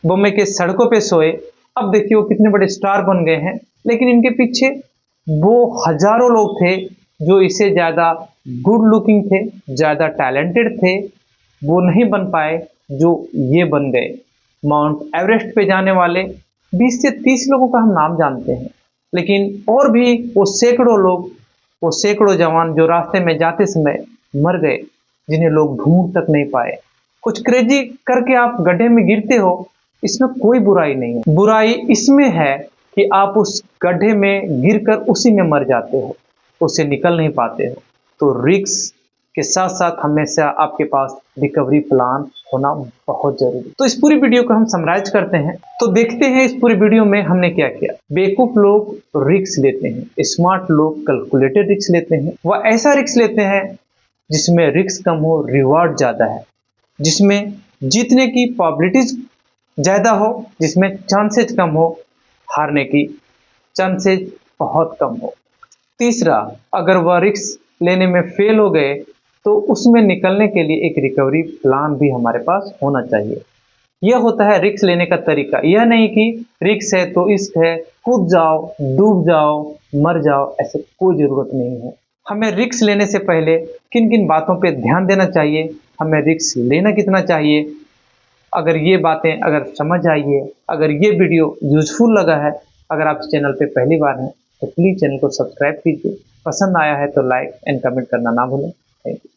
बॉम्बे के सड़कों पे सोए, अब देखिए वो कितने बड़े स्टार बन गए हैं। लेकिन इनके पीछे वो हजारों लोग थे जो इससे ज़्यादा गुड लुकिंग थे, ज़्यादा टैलेंटेड थे, वो नहीं बन पाए जो ये बन गए। माउंट एवरेस्ट पे जाने वाले 20 से 30 लोगों का हम नाम जानते हैं, लेकिन और भी वो सैकड़ों जवान जो रास्ते में जाते समय मर गए, जिन्हें लोग ढूंढ तक नहीं पाए। कुछ क्रेजी करके आप गड्ढे में गिरते हो, इसमें कोई बुराई नहीं है। बुराई इसमें है कि आप उस गड्ढे में गिरकर उसी में मर जाते हो, उससे निकल नहीं पाते हो। तो रिस्क के साथ साथ हमेशा आपके पास रिकवरी प्लान होना बहुत जरूरी। तो इस पूरी वीडियो को हम समराइज करते हैं, तो देखते हैं इस पूरी वीडियो में हमने क्या किया। बेवकूफ लोग रिस्क लेते हैं, स्मार्ट लोग कैलकुलेटेड रिस्क लेते हैं। वह ऐसा रिस्क लेते हैं जिसमें रिस्क कम हो, रिवॉर्ड ज्यादा है, जिसमें जीतने की प्रोबेबिलिटीज ज्यादा हो, जिसमें चांसेस कम हो, हारने की चांसेस बहुत कम हो। तीसरा, अगर वह रिस्क लेने में फेल हो गए तो उसमें निकलने के लिए एक रिकवरी प्लान भी हमारे पास होना चाहिए। यह होता है रिस्क लेने का तरीका। यह नहीं कि रिस्क है तो इश्क है, कूद जाओ, डूब जाओ, मर जाओ, ऐसे कोई ज़रूरत नहीं है। हमें रिस्क लेने से पहले किन किन बातों पे ध्यान देना चाहिए, हमें रिस्क लेना कितना चाहिए, अगर ये बातें अगर समझ आई है, अगर ये वीडियो यूजफुल लगा है, अगर आप इस चैनल पे पहली बार हैं तो प्लीज़ चैनल को सब्सक्राइब कीजिए। पसंद आया है तो लाइक एंड कमेंट करना ना भूलें। Thank you.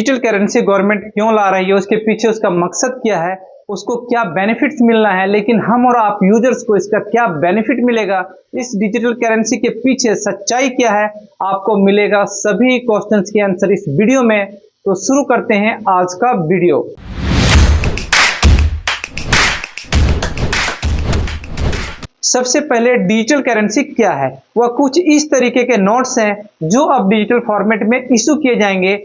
Digital currency government क्यों ला रही है, उसके पीछे उसका मकसद क्या है, उसको क्या बेनिफिट्स मिलना है, लेकिन हम और आप यूजर्स को इसका क्या बेनिफिट मिलेगा, इस डिजिटल करेंसी के पीछे सच्चाई क्या है, आपको मिलेगा सभी क्वेश्चंस के आंसर इस वीडियो में। तो शुरू करते हैं आज का वीडियो। सबसे पहले डिजिटल करेंसी क्या है? वह कुछ इस तरीके के नोट्स हैं जो अब डिजिटल फॉर्मेट में इशू किए जाएंगे।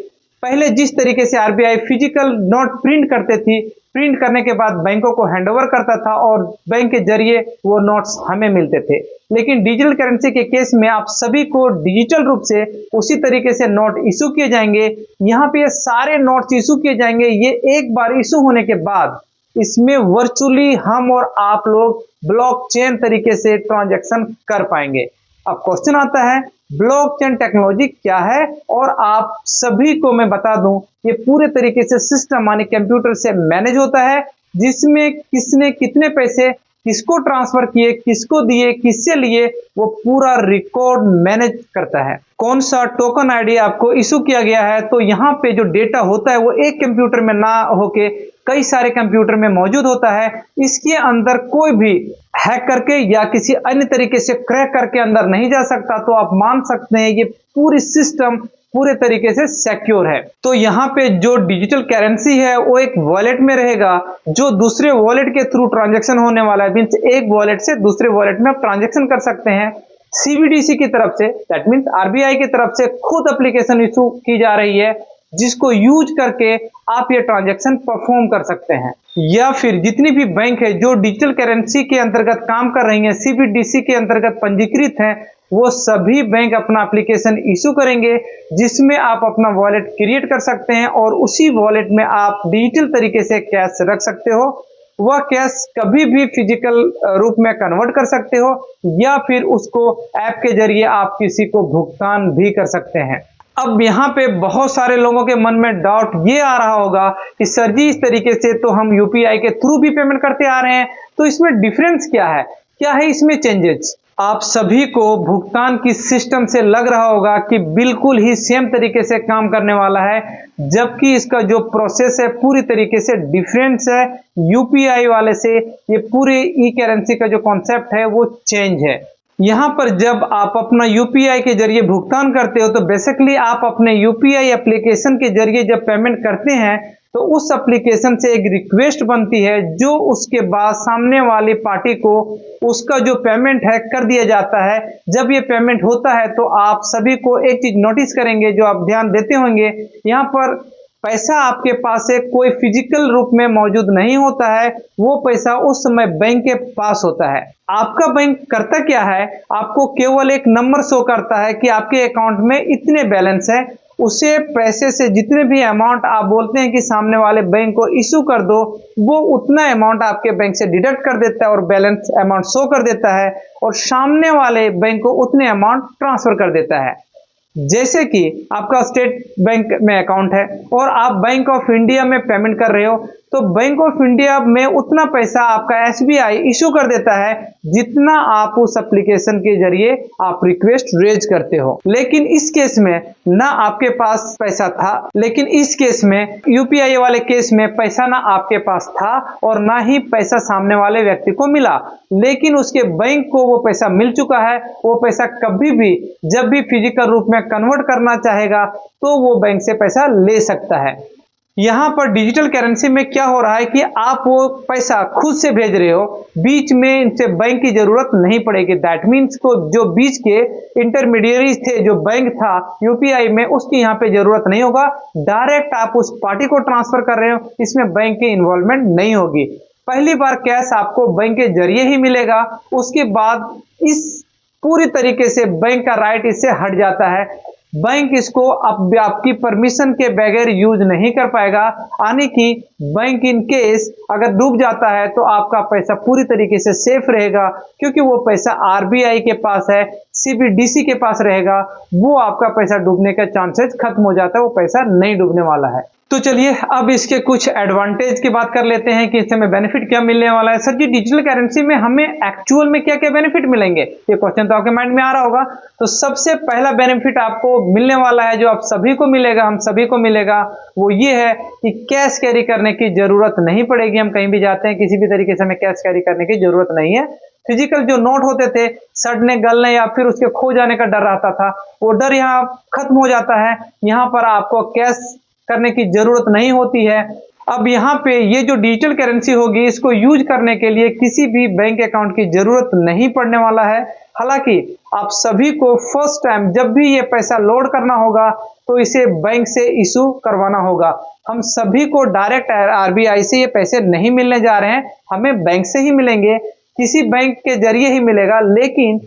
पहले जिस तरीके से आरबीआई फिजिकल नोट प्रिंट करते थी, प्रिंट करने के बाद बैंकों को हैंडओवर करता था और बैंक के जरिए वो नोट्स हमें मिलते थे, लेकिन डिजिटल करेंसी के केस में आप सभी को डिजिटल रूप से उसी तरीके से नोट इशू किए जाएंगे। यहाँ पे ये सारे नोट्स इशू किए जाएंगे। ये एक बार इशू होने के बाद इसमें वर्चुअली हम और आप लोग ब्लॉकचेन तरीके से ट्रांजैक्शन कर पाएंगे। अब क्वेश्चन आता है, ब्लॉकचेन टेक्नोलॉजी क्या है? और आप सभी को मैं बता दूं, ये पूरे तरीके से सिस्टम माने कंप्यूटर से मैनेज होता है, जिसमें किसने कितने पैसे किसको ट्रांसफर किए, किसको दिए, किससे लिए, वो पूरा रिकॉर्ड मैनेज करता है। कौन सा टोकन आईडी आपको इशू किया गया है, तो यहाँ पे जो डेटा होता है वो एक कंप्यूटर में ना होके कई सारे कंप्यूटर में मौजूद होता है। इसके अंदर कोई भी हैक करके या किसी अन्य तरीके से क्रैक करके अंदर नहीं जा सकता। तो आप मान सकते हैं ये पूरी सिस्टम पूरे तरीके से सिक्योर है। तो यहाँ पे जो डिजिटल करेंसी है वो एक वॉलेट में रहेगा, जो दूसरे वॉलेट के थ्रू ट्रांजैक्शन होने वाला है। मीन्स एक वॉलेट से दूसरे वॉलेट में आप ट्रांजैक्शन कर सकते हैं। सीबीडीसी की तरफ से, दैट मीन्स आरबीआई की तरफ से खुद एप्लीकेशन इशू की जा रही है, जिसको यूज करके आप ये ट्रांजैक्शन परफॉर्म कर सकते हैं। या फिर जितनी भी बैंक है जो डिजिटल करेंसी के अंतर्गत काम कर रही हैं, सीबीडीसी के अंतर्गत पंजीकृत हैं, वो सभी बैंक अपना एप्लीकेशन इशू करेंगे, जिसमें आप अपना वॉलेट क्रिएट कर सकते हैं और उसी वॉलेट में आप डिजिटल तरीके से कैश रख सकते हो। वह कैश कभी भी फिजिकल रूप में कन्वर्ट कर सकते हो या फिर उसको ऐप के जरिए आप किसी को भुगतान भी कर सकते हैं। अब यहाँ पे बहुत सारे लोगों के मन में डाउट ये आ रहा होगा कि सर जी, इस तरीके से तो हम यूपीआई के थ्रू भी पेमेंट करते आ रहे हैं, तो इसमें डिफरेंस क्या है, क्या है इसमें चेंजेस? आप सभी को भुगतान की सिस्टम से लग रहा होगा कि बिल्कुल ही सेम तरीके से काम करने वाला है, जबकि इसका जो प्रोसेस है पूरी तरीके से डिफरेंस है यूपीआई वाले से। ये पूरे ई करेंसी का जो कॉन्सेप्ट है वो चेंज है। यहाँ पर जब आप अपना यूपीआई के जरिए भुगतान करते हो तो बेसिकली आप अपने यूपीआई एप्लीकेशन के जरिए जब पेमेंट करते हैं तो उस एप्लीकेशन से एक रिक्वेस्ट बनती है, जो उसके बाद सामने वाली पार्टी को उसका जो पेमेंट है कर दिया जाता है। जब ये पेमेंट होता है तो आप सभी को एक चीज नोटिस करेंगे, जो आप ध्यान देते होंगे, यहाँ पर पैसा आपके पास है कोई फिजिकल रूप में मौजूद नहीं होता है, वो पैसा उस समय बैंक के पास होता है। आपका बैंक करता क्या है, आपको केवल एक नंबर शो करता है कि आपके अकाउंट में इतने बैलेंस है। उसे पैसे से जितने भी अमाउंट आप बोलते हैं कि सामने वाले बैंक को इशू कर दो, वो उतना अमाउंट आपके बैंक से डिडक्ट कर देता है और बैलेंस अमाउंट शो कर देता है और सामने वाले बैंक को उतने अमाउंट ट्रांसफर कर देता है। जैसे कि आपका स्टेट बैंक में अकाउंट है और आप बैंक ऑफ इंडिया में पेमेंट कर रहे हो, तो बैंक ऑफ इंडिया में उतना पैसा आपका एसबीआई इशू कर देता है जितना आप उस एप्लीकेशन के जरिए आप रिक्वेस्ट रेज करते हो। लेकिन इस केस में ना आपके पास पैसा था, लेकिन इस केस में यूपीआई वाले केस में पैसा ना आपके पास था और ना ही पैसा सामने वाले व्यक्ति को मिला, लेकिन उसके बैंक को वो पैसा मिल चुका है। वो पैसा कभी भी जब भी फिजिकल रूप में कन्वर्ट करना चाहेगा तो वो बैंक से पैसा ले सकता है। यहाँ पर डिजिटल करेंसी में क्या हो रहा है कि आप वो पैसा खुद से भेज रहे हो, बीच में इनसे बैंक की जरूरत नहीं पड़ेगी। दैट मीन्स को जो बीच के इंटरमीडियरीज थे, जो बैंक था यूपीआई में, उसकी यहाँ पे जरूरत नहीं होगा। डायरेक्ट आप उस पार्टी को ट्रांसफर कर रहे हो, इसमें बैंक की इन्वॉल्वमेंट नहीं होगी। पहली बार कैश आपको बैंक के जरिए ही मिलेगा, उसके बाद इस पूरी तरीके से बैंक का राइट इससे हट जाता है। बैंक इसको अब आपकी परमिशन के बगैर यूज नहीं कर पाएगा, यानी कि बैंक इन केस अगर डूब जाता है तो आपका पैसा पूरी तरीके से सेफ रहेगा, क्योंकि वो पैसा आरबीआई के पास है, सीबीडीसी के पास रहेगा, वो आपका पैसा डूबने का चांसेस खत्म हो जाता है, वो पैसा नहीं डूबने वाला है। तो चलिए अब इसके कुछ एडवांटेज की बात कर लेते हैं कि इससे हमें बेनिफिट क्या मिलने वाला है। सर जी, डिजिटल करेंसी में हमें एक्चुअल में क्या क्या बेनिफिट मिलेंगे, ये क्वेश्चन तो आपके माइंड में आ रहा होगा। तो सबसे पहला बेनिफिट आपको मिलने वाला है, जो आप सभी को मिलेगा, हम सभी को मिलेगा, वो ये है कि कैश कैरी करने की जरूरत नहीं पड़ेगी। हम कहीं भी जाते हैं, किसी भी तरीके से हमें कैश कैरी करने की जरूरत नहीं है। फिजिकल जो नोट होते थे, सड़ने गलने या फिर उसके खो जाने का डर रहता था, वो डर यहाँ खत्म हो जाता है। यहाँ पर आपको कैश करने की जरूरत नहीं होती है। अब यहाँ पे ये जो डिजिटल करेंसी होगी, इसको यूज करने के लिए किसी भी बैंक अकाउंट की जरूरत नहीं पड़ने वाला है। हालांकि आप सभी को फर्स्ट टाइम जब भी ये पैसा लोड करना होगा तो इसे बैंक से इशू करवाना होगा। हम सभी को डायरेक्ट आरबीआई से ये पैसे नहीं मिलने जा रहे हैं, हमें बैंक से ही मिलेंगे, किसी बैंक के जरिए ही मिलेगा। लेकिन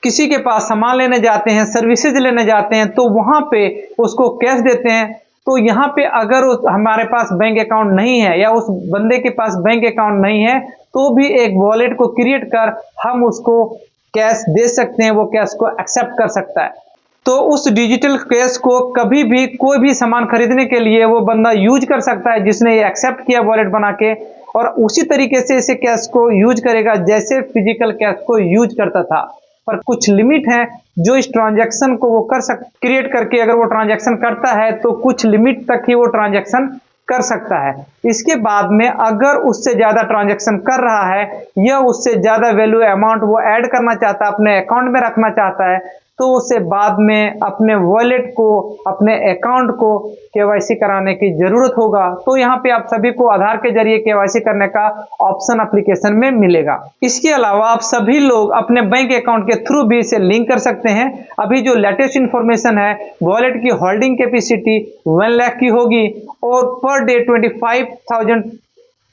किसी के पास सामान लेने जाते हैं, सर्विसेज लेने जाते हैं, तो वहां पे उसको कैश देते हैं। तो यहाँ पे अगर हमारे पास बैंक अकाउंट नहीं है या उस बंदे के पास बैंक अकाउंट नहीं है, तो भी एक वॉलेट को क्रिएट कर हम उसको कैश दे सकते हैं, वो कैश को एक्सेप्ट कर सकता है। तो उस डिजिटल कैश को कभी भी कोई भी सामान खरीदने के लिए वो बंदा यूज कर सकता है जिसने ये एक्सेप्ट किया वॉलेट बना के, और उसी तरीके से इसे कैश को यूज करेगा जैसे फिजिकल कैश को यूज करता था। पर कुछ लिमिट है जो इस ट्रांजैक्शन को वो क्रिएट करके अगर वो ट्रांजैक्शन करता है तो कुछ लिमिट तक ही वो ट्रांजैक्शन कर सकता है। इसके बाद में अगर उससे ज्यादा ट्रांजैक्शन कर रहा है या उससे ज्यादा वैल्यू अमाउंट वो ऐड करना चाहता है, अपने अकाउंट में रखना चाहता है, तो उसे बाद में अपने वॉलेट को, अपने अकाउंट को केवाईसी कराने की जरूरत होगा। तो यहाँ पे आप सभी को आधार के जरिए केवाईसी करने का ऑप्शन एप्लीकेशन में मिलेगा। इसके अलावा आप सभी लोग अपने बैंक अकाउंट के थ्रू भी इसे लिंक कर सकते हैं। अभी जो लेटेस्ट इंफॉर्मेशन है, वॉलेट की होल्डिंग कैपेसिटी 1 लाख की होगी और पर डे 25,000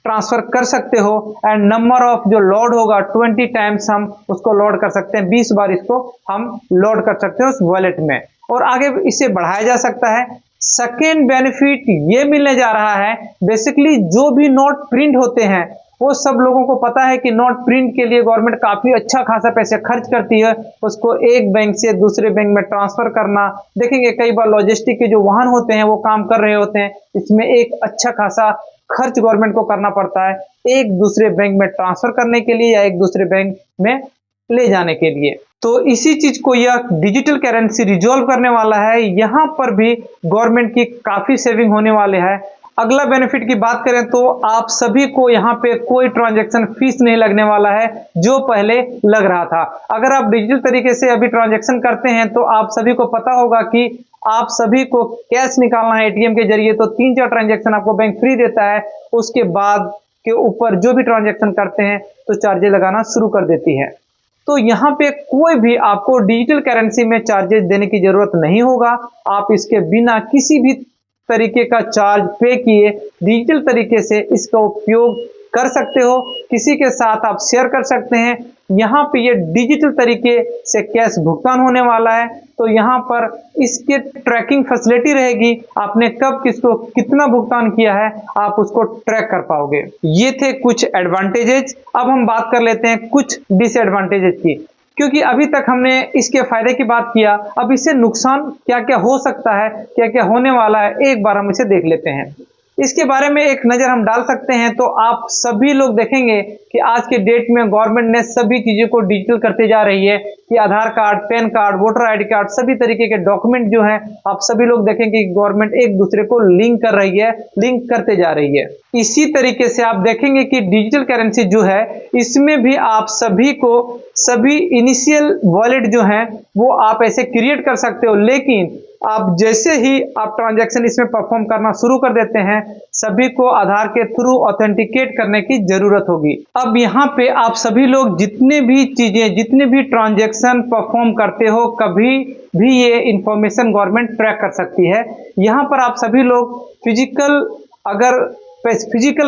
ट्रांसफर कर सकते हो, एंड नंबर ऑफ जो लोड होगा 20 टाइम्स हम उसको लोड कर सकते हैं, 20 बार इसको हम लोड कर सकते हैं उस वॉलेट में, और आगे इसे बढ़ाया जा सकता है। सेकेंड बेनिफिट ये मिलने जा रहा है, बेसिकली जो भी नोट प्रिंट होते हैं, वो सब लोगों को पता है कि नोट प्रिंट के लिए गवर्नमेंट काफी अच्छा खासा पैसे खर्च करती है, उसको एक बैंक से दूसरे बैंक में ट्रांसफर करना। देखेंगे कई बार लॉजिस्टिक के जो वाहन होते हैं वो काम कर रहे होते हैं, इसमें एक अच्छा खासा खर्च गवर्नमेंट को करना पड़ता है एक दूसरे बैंक में ट्रांसफर करने के लिए या एक दूसरे बैंक में ले जाने के लिए। तो इसी चीज को यह डिजिटल करेंसी रिजॉल्व करने वाला है। यहाँ पर भी गवर्नमेंट की काफी सेविंग होने वाले है। अगला बेनिफिट की बात करें तो आप सभी को यहाँ पे कोई ट्रांजैक्शन फीस नहीं लगने वाला है जो पहले लग रहा था। अगर आप डिजिटल तरीके से अभी ट्रांजैक्शन करते हैं तो आप सभी को पता होगा कि आप सभी को कैश निकालना है एटीएम के जरिए तो 3-4 ट्रांजैक्शन आपको बैंक फ्री देता है, उसके बाद के ऊपर जो भी ट्रांजैक्शन करते हैं तो चार्जेस लगाना शुरू कर देती है। तो यहाँ पे कोई भी आपको डिजिटल करेंसी में चार्जेस देने की जरूरत नहीं होगा। आप इसके बिना किसी भी तरीके का चार्ज पे किए डिजिटल तरीके से इसका उपयोग कर सकते हो, किसी के साथ आप शेयर कर सकते हैं। यहाँ पे ये डिजिटल तरीके से कैश भुगतान होने वाला है, तो यहाँ पर इसके ट्रैकिंग फैसिलिटी रहेगी। आपने कब किसको कितना भुगतान किया है आप उसको ट्रैक कर पाओगे। ये थे कुछ एडवांटेजेस। अब हम बात कर लेते हैं कुछ डिसएडवांटेजेस की, क्योंकि अभी तक हमने इसके फायदे की बात किया, अब इससे नुकसान क्या क्या हो सकता है, क्या क्या होने वाला है, एक बार हम इसे देख लेते हैं। इसके बारे में एक नजर हम डाल सकते हैं तो आप सभी लोग देखेंगे कि आज के डेट में गवर्नमेंट ने सभी चीजों को डिजिटल करते जा रही है कि Aadhaar card, PAN card, voter ID card, सभी तरीके के डॉक्यूमेंट जो हैं आप सभी लोग देखेंगे कि गवर्नमेंट एक दूसरे को लिंक कर रही है, लिंक करते जा रही है। इसी तरीके से आप देखेंगे कि डिजिटल करेंसी जो है इसमें भी आप सभी को सभी इनिशियल वॉलेट जो है वो आप ऐसे क्रिएट कर सकते हो, लेकिन आप जैसे ही आप ट्रांजैक्शन इसमें परफॉर्म करना शुरू कर देते हैं सभी को आधार के थ्रू ऑथेंटिकेट करने की जरूरत होगी। अब यहाँ पे आप सभी लोग जितने भी चीजें, जितने भी ट्रांजैक्शन परफॉर्म करते हो, कभी भी ये इंफॉर्मेशन गवर्नमेंट ट्रैक कर सकती है। यहाँ पर आप सभी लोग फिजिकल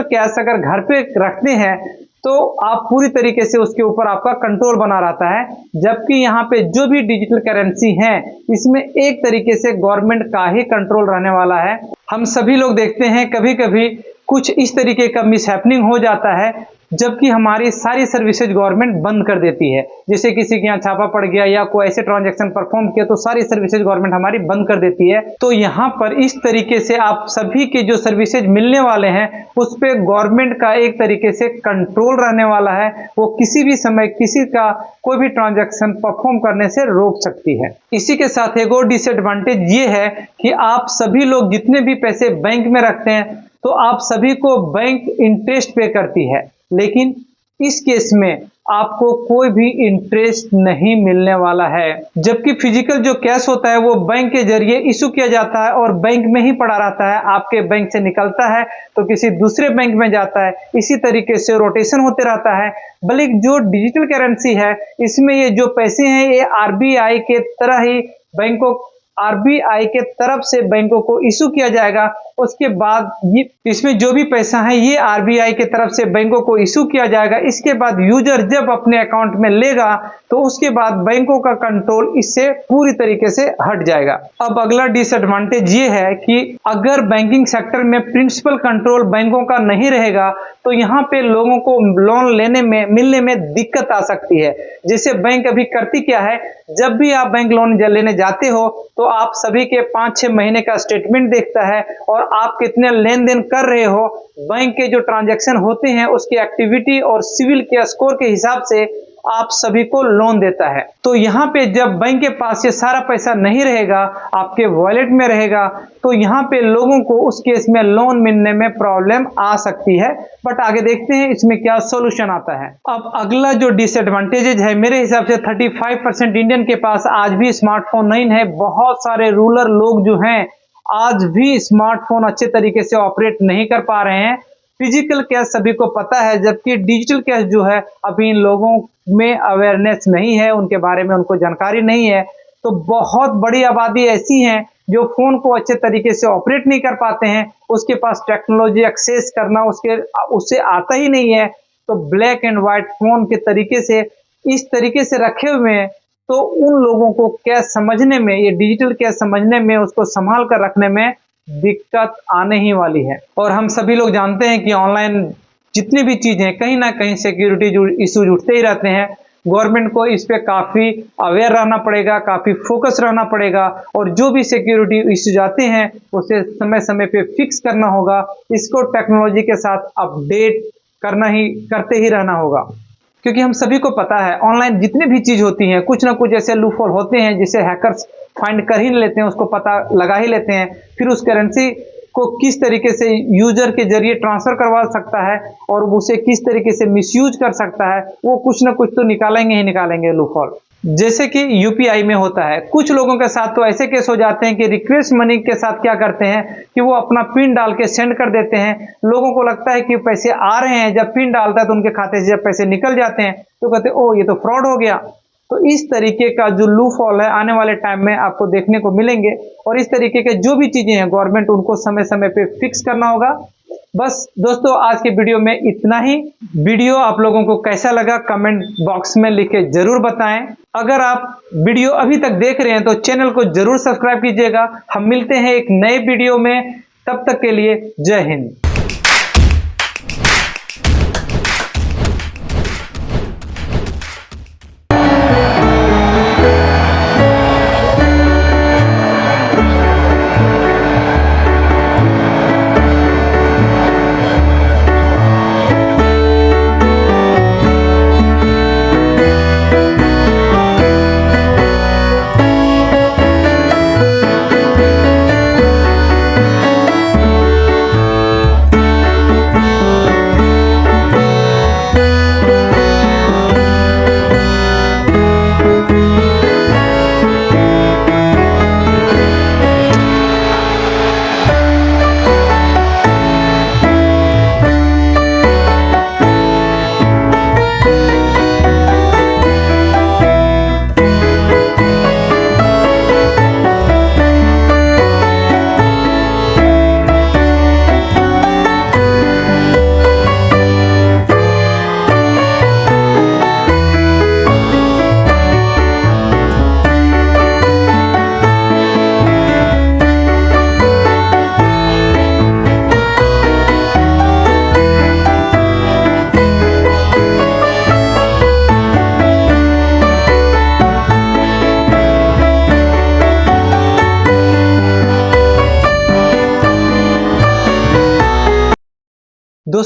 कैश अगर घर पे रखते हैं तो आप पूरी तरीके से उसके ऊपर आपका कंट्रोल बना रहता है, जबकि यहाँ पे जो भी डिजिटल करेंसी है इसमें एक तरीके से गवर्नमेंट का ही कंट्रोल रहने वाला है। हम सभी लोग देखते हैं कभी कभी कुछ इस तरीके का मिसहैपनिंग हो जाता है जबकि हमारी सारी सर्विसेज गवर्नमेंट बंद कर देती है। जैसे किसी के यहाँ छापा पड़ गया या कोई ऐसे ट्रांजैक्शन परफॉर्म किया तो सारी सर्विसेज गवर्नमेंट हमारी बंद कर देती है। तो यहाँ पर इस तरीके से आप सभी के जो सर्विसेज मिलने वाले हैं उस पे गवर्नमेंट का एक तरीके से कंट्रोल रहने वाला है। वो किसी भी समय किसी का कोई भी ट्रांजैक्शन परफॉर्म करने से रोक सकती है। इसी के साथ एक और डिसएडवांटेज ये है कि आप सभी लोग जितने भी पैसे बैंक में रखते हैं तो आप सभी को बैंक इंटरेस्ट पे करती है, लेकिन इस केस में आपको कोई भी इंटरेस्ट नहीं मिलने वाला है। जबकि फिजिकल जो कैश होता है वो बैंक के जरिए इशू किया जाता है और बैंक में ही पड़ा रहता है। आपके बैंक से निकलता है तो किसी दूसरे बैंक में जाता है, इसी तरीके से रोटेशन होते रहता है। बल्कि जो डिजिटल करेंसी है इसमें ये जो पैसे हैं ये आरबीआई के तरह ही बैंकों आरबीआई के तरफ से बैंकों को इशू किया जाएगा। उसके बाद ये इसमें जो भी पैसा है ये आरबीआई के तरफ से बैंकों को इशू किया जाएगा। इसके बाद यूजर जब अपने अकाउंट में लेगा तो उसके बाद बैंकों का कंट्रोल इससे पूरी तरीके से हट जाएगा। अब अगला डिसएडवांटेज ये है कि अगर बैंकिंग सेक्टर में प्रिंसिपल कंट्रोल बैंकों का नहीं रहेगा तो यहाँ पे लोगों को लोन लेने में मिलने में दिक्कत आ सकती है। जैसे बैंक अभी करती क्या है, जब भी आप बैंक लोन लेने जाते हो तो आप सभी के 5-6 महीने का स्टेटमेंट देखता है और आप कितने लेन देन कर रहे हो, बैंक के जो ट्रांजैक्शन होते हैं उसकी एक्टिविटी और सिविल के स्कोर के हिसाब से आप सभी को लोन देता है। तो यहाँ पे जब बैंक के पास ये सारा पैसा नहीं रहेगा, आपके वॉलेट में रहेगा, तो यहाँ पे लोगों को उस केस में लोन मिलने में प्रॉब्लम आ सकती है। बट आगे देखते हैं इसमें क्या सॉल्यूशन आता है। अब अगला जो डिसएडवांटेजेज है, मेरे हिसाब से 35% इंडियन के पास आज भी स्मार्टफोन नहीं है। बहुत सारे रूरल लोग जो हैं आज भी स्मार्टफोन अच्छे तरीके से ऑपरेट नहीं कर पा रहे हैं। फिजिकल कैश सभी को पता है, जबकि डिजिटल कैश जो है अभी इन लोगों में अवेयरनेस नहीं है, उनके बारे में उनको जानकारी नहीं है। तो बहुत बड़ी आबादी ऐसी है जो फोन को अच्छे तरीके से ऑपरेट नहीं कर पाते हैं, उसके पास टेक्नोलॉजी एक्सेस करना उससे आता ही नहीं है। तो ब्लैक एंड व्हाइट फोन के तरीके से इस तरीके से रखे हुए हैं, तो उन लोगों को कैश समझने में, ये डिजिटल कैश समझने में, उसको संभाल कर रखने में दिक्कत आने ही वाली है। और हम सभी लोग जानते हैं कि ऑनलाइन जितनी भी चीजें कहीं ना कहीं सिक्योरिटी इश्यूज उठते ही रहते हैं। गवर्नमेंट को इस पे काफी अवेयर रहना पड़ेगा, काफी फोकस रहना पड़ेगा और जो भी सिक्योरिटी इश्यूज आते हैं उसे समय समय पे फिक्स करना होगा। इसको टेक्नोलॉजी के साथ अपडेट करते ही रहना होगा, क्योंकि हम सभी को पता है ऑनलाइन जितनी भी चीज होती हैं कुछ ना कुछ ऐसे लूपहोल होते हैं जिसे हैकर्स फाइंड कर ही लेते हैं, उसको पता लगा ही लेते हैं। फिर उस करेंसी को किस तरीके से यूजर के जरिए ट्रांसफर करवा सकता है और उसे किस तरीके से मिसयूज कर सकता है, वो कुछ ना कुछ तो निकालेंगे ही निकालेंगे लूपहोल। जैसे कि यूपीआई में होता है, कुछ लोगों के साथ तो ऐसे केस हो जाते हैं कि रिक्वेस्ट मनी के साथ क्या करते हैं कि वो अपना पिन डाल के सेंड कर देते हैं। लोगों को लगता है कि पैसे आ रहे हैं, जब पिन डालता है तो उनके खाते से जब पैसे निकल जाते हैं तो कहते हैं ओ ये तो फ्रॉड हो गया। तो इस तरीके का जो लूपहोल है आने वाले टाइम में आपको देखने को मिलेंगे और इस तरीके के जो भी चीजें हैं गवर्नमेंट उनको समय समय पे फिक्स करना होगा। बस दोस्तों आज के वीडियो में इतना ही। वीडियो आप लोगों को कैसा लगा कमेंट बॉक्स में लिख के जरूर बताएं। अगर आप वीडियो अभी तक देख रहे हैं तो चैनल को जरूर सब्सक्राइब कीजिएगा। हम मिलते हैं एक नए वीडियो में, तब तक के लिए जय हिंद।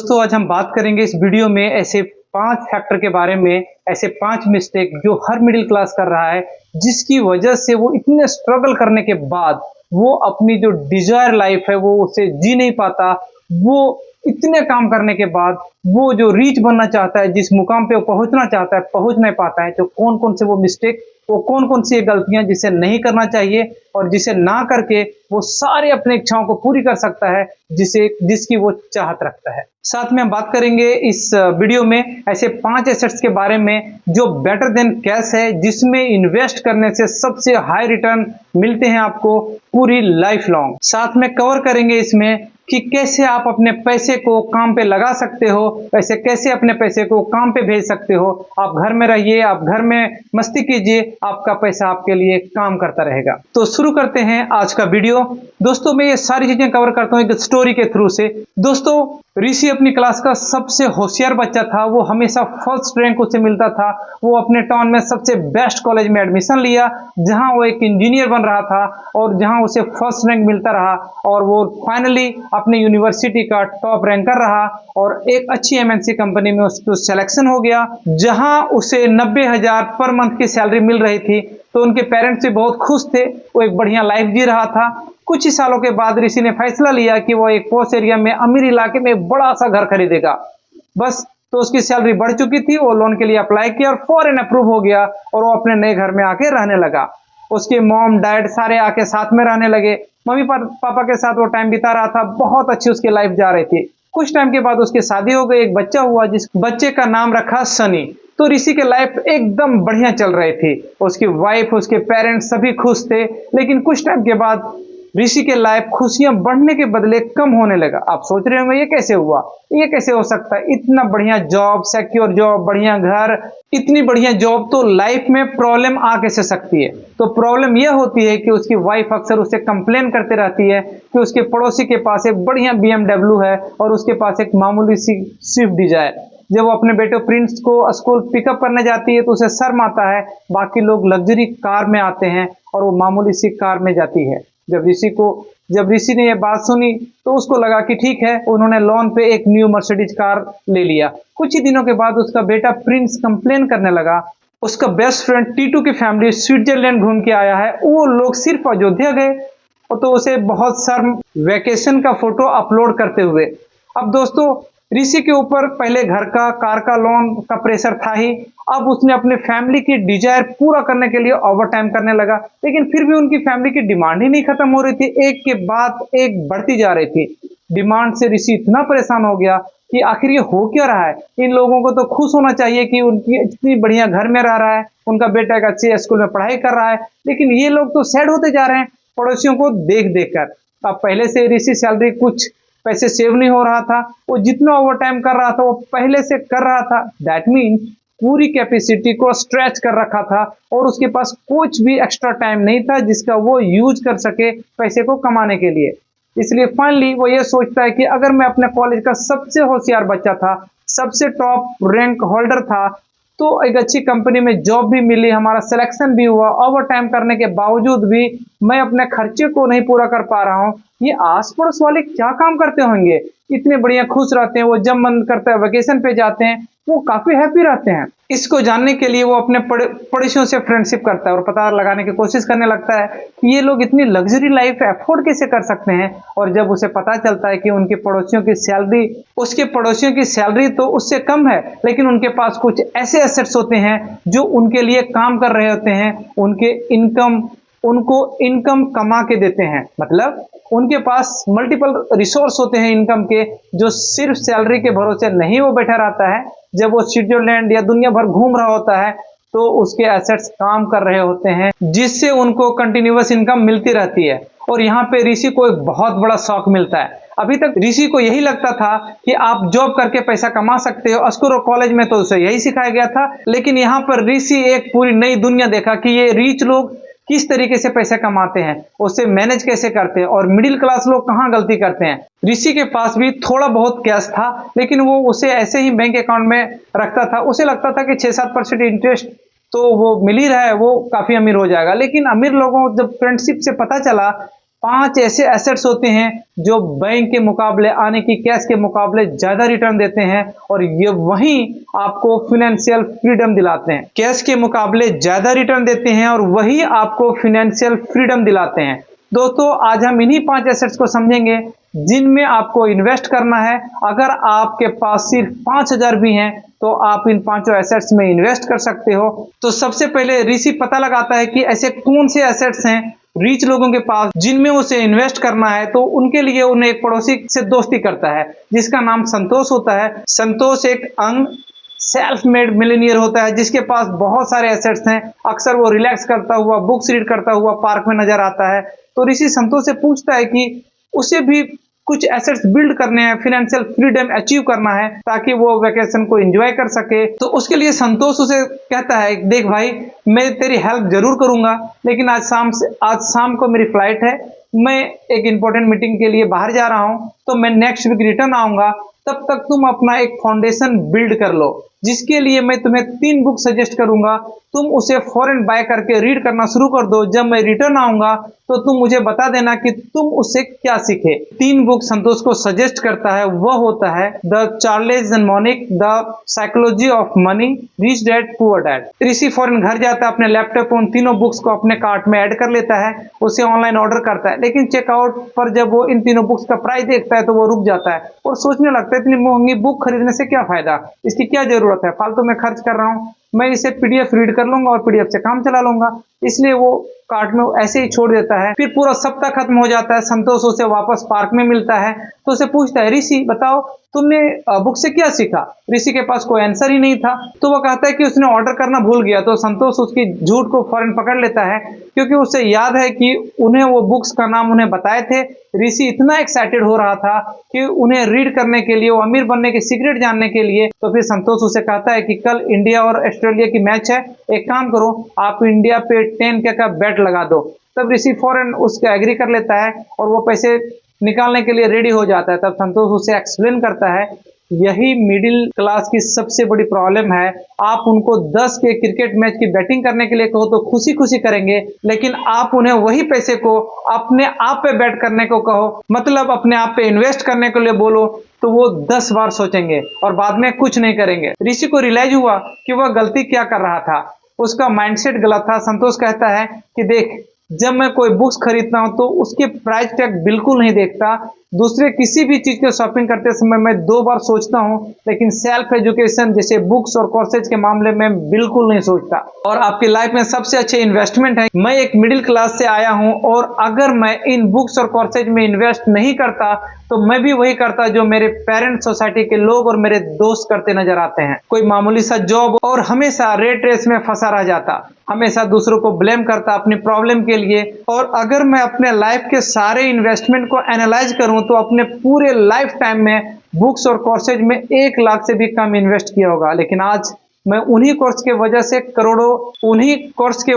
दोस्तों आज हम बात करेंगे इस वीडियो में ऐसे 5 फैक्टर के बारे में, ऐसे 5 मिस्टेक जो हर मिडिल क्लास कर रहा है, जिसकी वजह से वो इतने स्ट्रगल करने के बाद वो अपनी जो डिजायर लाइफ है वो उसे जी नहीं पाता। वो इतने काम करने के बाद वो जो रीच बनना चाहता है, जिस मुकाम पे वो पहुंचना चाहता है, पहुंच नहीं पाता है। तो कौन कौन से वो मिस्टेक, वो कौन कौन सी गलतियां जिसे नहीं करना चाहिए और जिसे ना करके वो सारे अपने इच्छाओं को पूरी कर सकता है, जिसकी वो चाहत रखता है। साथ में हम बात करेंगे इस वीडियो में ऐसे 5 एसेट्स के बारे में जो बेटर देन कैश है, जिसमें इन्वेस्ट करने से सबसे हाई रिटर्न मिलते हैं आपको पूरी लाइफ लॉन्ग। साथ में कवर करेंगे इसमें कि कैसे आप अपने पैसे को काम पे लगा सकते हो, वैसे कैसे अपने पैसे को काम पे भेज सकते हो। आप घर में रहिए, आप घर में मस्ती कीजिए, आपका पैसा आपके लिए काम करता रहेगा। तो शुरू करते हैं आज का वीडियो। दोस्तों मैं ये सारी चीजें कवर करता हूँ एक स्टोरी के थ्रू से। दोस्तों ऋषि अपनी क्लास का सबसे होशियार बच्चा था, वो हमेशा फर्स्ट रैंक उसे मिलता था। वो अपने टाउन में सबसे बेस्ट कॉलेज में एडमिशन लिया, जहां वो एक इंजीनियर बन रहा था और जहां उसे फर्स्ट रैंक मिलता रहा, और वो फाइनली अपने यूनिवर्सिटी का टॉप रैंकर रहा और एक अच्छी एमएनसी कंपनी में उसको सिलेक्शन हो गया, जहां उसे 90,000 पर मंथ की सैलरी मिल रही थी। तो उनके पेरेंट्स भी बहुत खुश थे, वो एक बढ़िया लाइफ जी रहा था। कुछ ही सालों के बाद ऋषि ने फैसला लिया कि वो एक पॉश एरिया में अमीर इलाके में एक बड़ा सा घर खरीदेगा। बस तो उसकी सैलरी बढ़ चुकी थी, वो लोन के लिए अप्लाई किया और फौरन अप्रूव हो गया और वो अपने नए घर में आके रहने लगा। उसके मॉम डैड सारे आके साथ में रहने लगे। मम्मी पापा के साथ वो टाइम बिता रहा था, बहुत अच्छी उसकी लाइफ जा रही थी। कुछ टाइम के बाद उसकी शादी हो गई, एक बच्चा हुआ, जिस बच्चे का नाम रखा सनी। तो ऋषि के लाइफ एकदम बढ़िया चल रही थी, उसकी वाइफ, उसके पेरेंट्स सभी खुश थे। लेकिन कुछ टाइम के बाद ऋषि के लाइफ खुशियां बढ़ने के बदले कम होने लगा। आप सोच रहे होंगे ये कैसे हुआ, ये कैसे हो सकता है? इतना बढ़िया जॉब, सिक्योर जॉब, बढ़िया घर, इतनी बढ़िया जॉब, तो लाइफ में प्रॉब्लम आ कैसे सकती है? तो प्रॉब्लम यह होती है कि उसकी वाइफ अक्सर उसे कंप्लेन करते रहती है कि उसके पड़ोसी के पास एक बढ़िया BMW है और उसके पास एक मामूली सी स्विफ्ट डिजायर। जब वो अपने बेटे प्रिंस को स्कूल पिकअप करने जाती है तो उसे शर्म आता है, बाकी लोग लग्जरी कार में आते हैं और वो मामूली सी कार में जाती है। जब ऋषि ने ये बात सुनी तो उसको लगा कि ठीक है, उन्होंने लोन पे एक न्यू मर्सिडीज कार ले लिया। कुछ ही दिनों के बाद उसका बेटा प्रिंस कंप्लेन करने लगा, उसका बेस्ट फ्रेंड टीटू की फैमिली स्विट्जरलैंड घूम के आया है, वो लोग सिर्फ अयोध्या गए, और तो उसे बहुत शर्म वैकेशन का फोटो अपलोड करते हुए। अब दोस्तों ऋषि के ऊपर पहले घर का, कार का लोन का प्रेशर था ही, अब उसने अपने फैमिली की डिजायर पूरा करने के लिए ओवर टाइम करने लगा। लेकिन फिर भी उनकी फैमिली की डिमांड ही नहीं खत्म हो रही थी, एक के बाद एक बढ़ती जा रही थी। डिमांड से ऋषि इतना परेशान हो गया कि आखिर ये हो क्या रहा है? इन लोगों को तो खुश होना चाहिए कि उनकी इतनी बढ़िया घर में रह रहा है, उनका बेटा एक अच्छे स्कूल में पढ़ाई कर रहा है, लेकिन ये लोग तो सैड होते जा रहे हैं पड़ोसियों को देख देख कर। अब पहले से ऋषि सैलरी कुछ पैसे सेव नहीं हो रहा था, वो जितना ओवर टाइम कर रहा था वो पहले से कर रहा था। दैट मीन्स पूरी कैपेसिटी को स्ट्रेच कर रखा था और उसके पास कुछ भी एक्स्ट्रा टाइम नहीं था जिसका वो यूज कर सके पैसे को कमाने के लिए। इसलिए फाइनली वो ये सोचता है कि अगर मैं अपने कॉलेज का सबसे होशियार बच्चा था, सबसे टॉप रैंक होल्डर था, तो एक अच्छी कंपनी में जॉब भी मिली, हमारा सिलेक्शन भी हुआ, ओवर टाइम करने के बावजूद भी मैं अपने खर्चे को नहीं पूरा कर पा रहा हूँ, ये आस पड़ोस वाले क्या काम करते होंगे? इतने बढ़िया खुश रहते हैं, वो जब मन करता है वेकेशन पे जाते हैं, वो काफी हैप्पी रहते हैं। इसको जानने के लिए वो अपने पड़ोसियों से फ्रेंडशिप करता है और पता लगाने की कोशिश करने लगता है कि ये लोग इतनी लग्जरी लाइफ अफोर्ड कैसे कर सकते हैं। और जब उसे पता चलता है कि उनके पड़ोसियों की सैलरी, उसके पड़ोसियों की सैलरी तो उससे कम है, लेकिन उनके पास कुछ ऐसे एसेट्स होते हैं जो उनके लिए काम कर रहे होते हैं, उनको इनकम कमा के देते हैं। मतलब उनके पास मल्टीपल रिसोर्स होते हैं इनकम के, जो सिर्फ सैलरी के भरोसे नहीं वो बैठा रहता है। जब वो स्विट्जरलैंड या दुनिया भर घूम रहा होता है तो उसके एसेट्स काम कर रहे होते हैं, जिससे उनको कंटिन्यूअस इनकम मिलती रहती है। और यहाँ पे ऋषि को एक बहुत बड़ा शौक मिलता है। अभी तक ऋषि को यही लगता था कि आप जॉब करके पैसा कमा सकते हो, स्कूल और कॉलेज में तो उसे यही सिखाया गया था। लेकिन यहाँ पर ऋषि एक पूरी नई दुनिया देखा कि ये रिच लोग किस तरीके से पैसे कमाते हैं, उससे मैनेज कैसे करते हैं, और मिडिल क्लास लोग कहाँ गलती करते हैं। ऋषि के पास भी थोड़ा बहुत कैश था, लेकिन वो उसे ऐसे ही बैंक अकाउंट में रखता था। उसे लगता था कि 6-7% इंटरेस्ट तो वो मिल ही रहा है, वो काफी अमीर हो जाएगा। लेकिन अमीर लोगों को जब फ्रेंडशिप से पता चला 5 ऐसे एसेट्स होते हैं जो बैंक के मुकाबले आने की कैश के मुकाबले ज्यादा रिटर्न देते हैं और ये वही आपको फाइनेंशियल फ्रीडम दिलाते हैं। कैश के मुकाबले ज्यादा रिटर्न देते हैं और वही आपको फाइनेंशियल फ्रीडम दिलाते हैं। दोस्तों, आज हम इन्हीं 5 एसेट्स को समझेंगे जिनमें आपको इन्वेस्ट करना है। अगर आपके पास सिर्फ 5,000 भी हैं तो आप इन 5 एसेट्स में इन्वेस्ट कर सकते हो। तो सबसे पहले ऋषि पता लगाता है कि ऐसे कौन से एसेट्स हैं रिच लोगों के पास जिनमें उसे इन्वेस्ट करना है। तो उनके लिए उन्हें एक पड़ोसी से दोस्ती करता है जिसका नाम संतोष होता है। संतोष एक अंग सेल्फ मेड मिलीनियर होता है जिसके पास बहुत सारे एसेट्स हैं। अक्सर वो रिलैक्स करता हुआ, बुक्स रीड करता हुआ पार्क में नजर आता है। तो ऋषि संतोष से पूछता है कि उसे भी कुछ एसेट्स बिल्ड करने हैं, फाइनेंशियल फ्रीडम अचीव करना है ताकि वो वेकेशन को एंजॉय कर सके। तो उसके लिए संतोष उसे कहता है, देख भाई, मैं तेरी हेल्प जरूर करूंगा, लेकिन आज शाम को मेरी फ्लाइट है, मैं एक इंपॉर्टेंट मीटिंग के लिए बाहर जा रहा हूं, तो मैं नेक्स्ट वीक रिटर्न आऊंगा। तब तक तुम अपना एक फाउंडेशन बिल्ड कर लो, जिसके लिए मैं तुम्हें 3 बुक सजेस्ट करूंगा। तुम उसे फौरन बाय करके रीड करना शुरू कर दो। जब मैं रिटर्न आऊंगा तो तुम मुझे बता देना कि तुम उससे क्या सीखे। 3 बुक संतोष को सजेस्ट करता है, वह होता है द चार्ल्स जेमोनिक, the psychology of money, rich dad poor dad. Rishi फौरन घर जाता है, अपने लैपटॉप पर उन तीनों बुक्स को अपने कार्ट में ऐड कर लेता है, उसे ऑनलाइन ऑर्डर करता है। लेकिन चेकआउट पर जब वो इन तीनों बुक्स का प्राइस देखता है तो वो रुक जाता है और सोचने लगता है, इतनी महंगी बुक खरीदने से क्या फायदा, इसकी क्या जरूरत है, फालतू में खर्च कर रहा हूँ, मैं इसे पीडीएफ रीड कर लूंगा और पीडीएफ से काम चला लूंगा। इसलिए वो कार्ट में ऐसे ही छोड़ देता है। फिर पूरा सप्ताह खत्म हो जाता है। संतोष उसे वापस पार्क में मिलता है तो उसे पूछता है, ऋषि बताओ तुमने बुक से क्या सीखा। ऋषि के पास कोई आंसर ही नहीं था। तो वो कहता है कि उसने ऑर्डर करना भूल गया। तो संतोष उसकी झूठ को फौरन पकड़ लेता है क्योंकि उसे याद है कि उन्हें वो बुक्स का नाम उन्हें बताए थे। ऋषि इतना एक्साइटेड हो रहा था कि उन्हें रीड करने के लिए, वो अमीर बनने के सीक्रेट जानने के लिए। तो फिर संतोष उसे कहता है कि कल इंडिया और ऑस्ट्रेलिया की मैच है, एक काम करो, आप इंडिया पे 10K का बेट लगा दो। तब ऋषि फौरन उसका एग्री कर लेता है और वो पैसे निकालने के लिए रेडी हो जाता है। तब संतोष उसे एक्सप्लेन करता है, यही मिडिल क्लास की सबसे बड़ी प्रॉब्लम है। आप उनको 10 के क्रिकेट मैच की बैटिंग करने के लिए कहो तो खुशी खुशी करेंगे, लेकिन आप उन्हें वही पैसे को अपने आप पे बैट करने को कहो, मतलब अपने आप पे इन्वेस्ट करने के लिए बोलो, तो वो 10 बार सोचेंगे और बाद में कुछ नहीं करेंगे। ऋषि को रियलाइज हुआ कि वह गलती क्या कर रहा था, उसका माइंडसेट गलत था। संतोष कहता है कि देख, जब मैं कोई बुक्स खरीदता हूं तो उसके प्राइस टैग बिल्कुल नहीं देखता। दूसरे किसी भी चीज के शॉपिंग करते समय मैं 2 बार सोचता हूं, लेकिन सेल्फ एजुकेशन जैसे बुक्स और कोर्सेज के मामले में बिल्कुल नहीं सोचता। और आपकी लाइफ में सबसे अच्छे इन्वेस्टमेंट है। मैं एक मिडिल क्लास से आया हूं और अगर मैं इन बुक्स और कोर्सेज में इन्वेस्ट नहीं करता तो मैं भी वही करता जो मेरे पेरेंट, सोसाइटी के लोग और मेरे दोस्त करते नजर आते हैं। कोई मामूली सा जॉब और हमेशा रेट रेस में फंसा रह जाता, हमेशा दूसरों को ब्लेम करता अपनी प्रॉब्लम के लिए। और अगर मैं अपने लाइफ के सारे इन्वेस्टमेंट को एनालाइज करूं तो अपने पूरे लाइफ टाइम में बुक्स और कोर्सेज में 1 लाख से भी कम इन्वेस्ट किया होगा। लेकिन आज मैं उन्हीं कोर्स के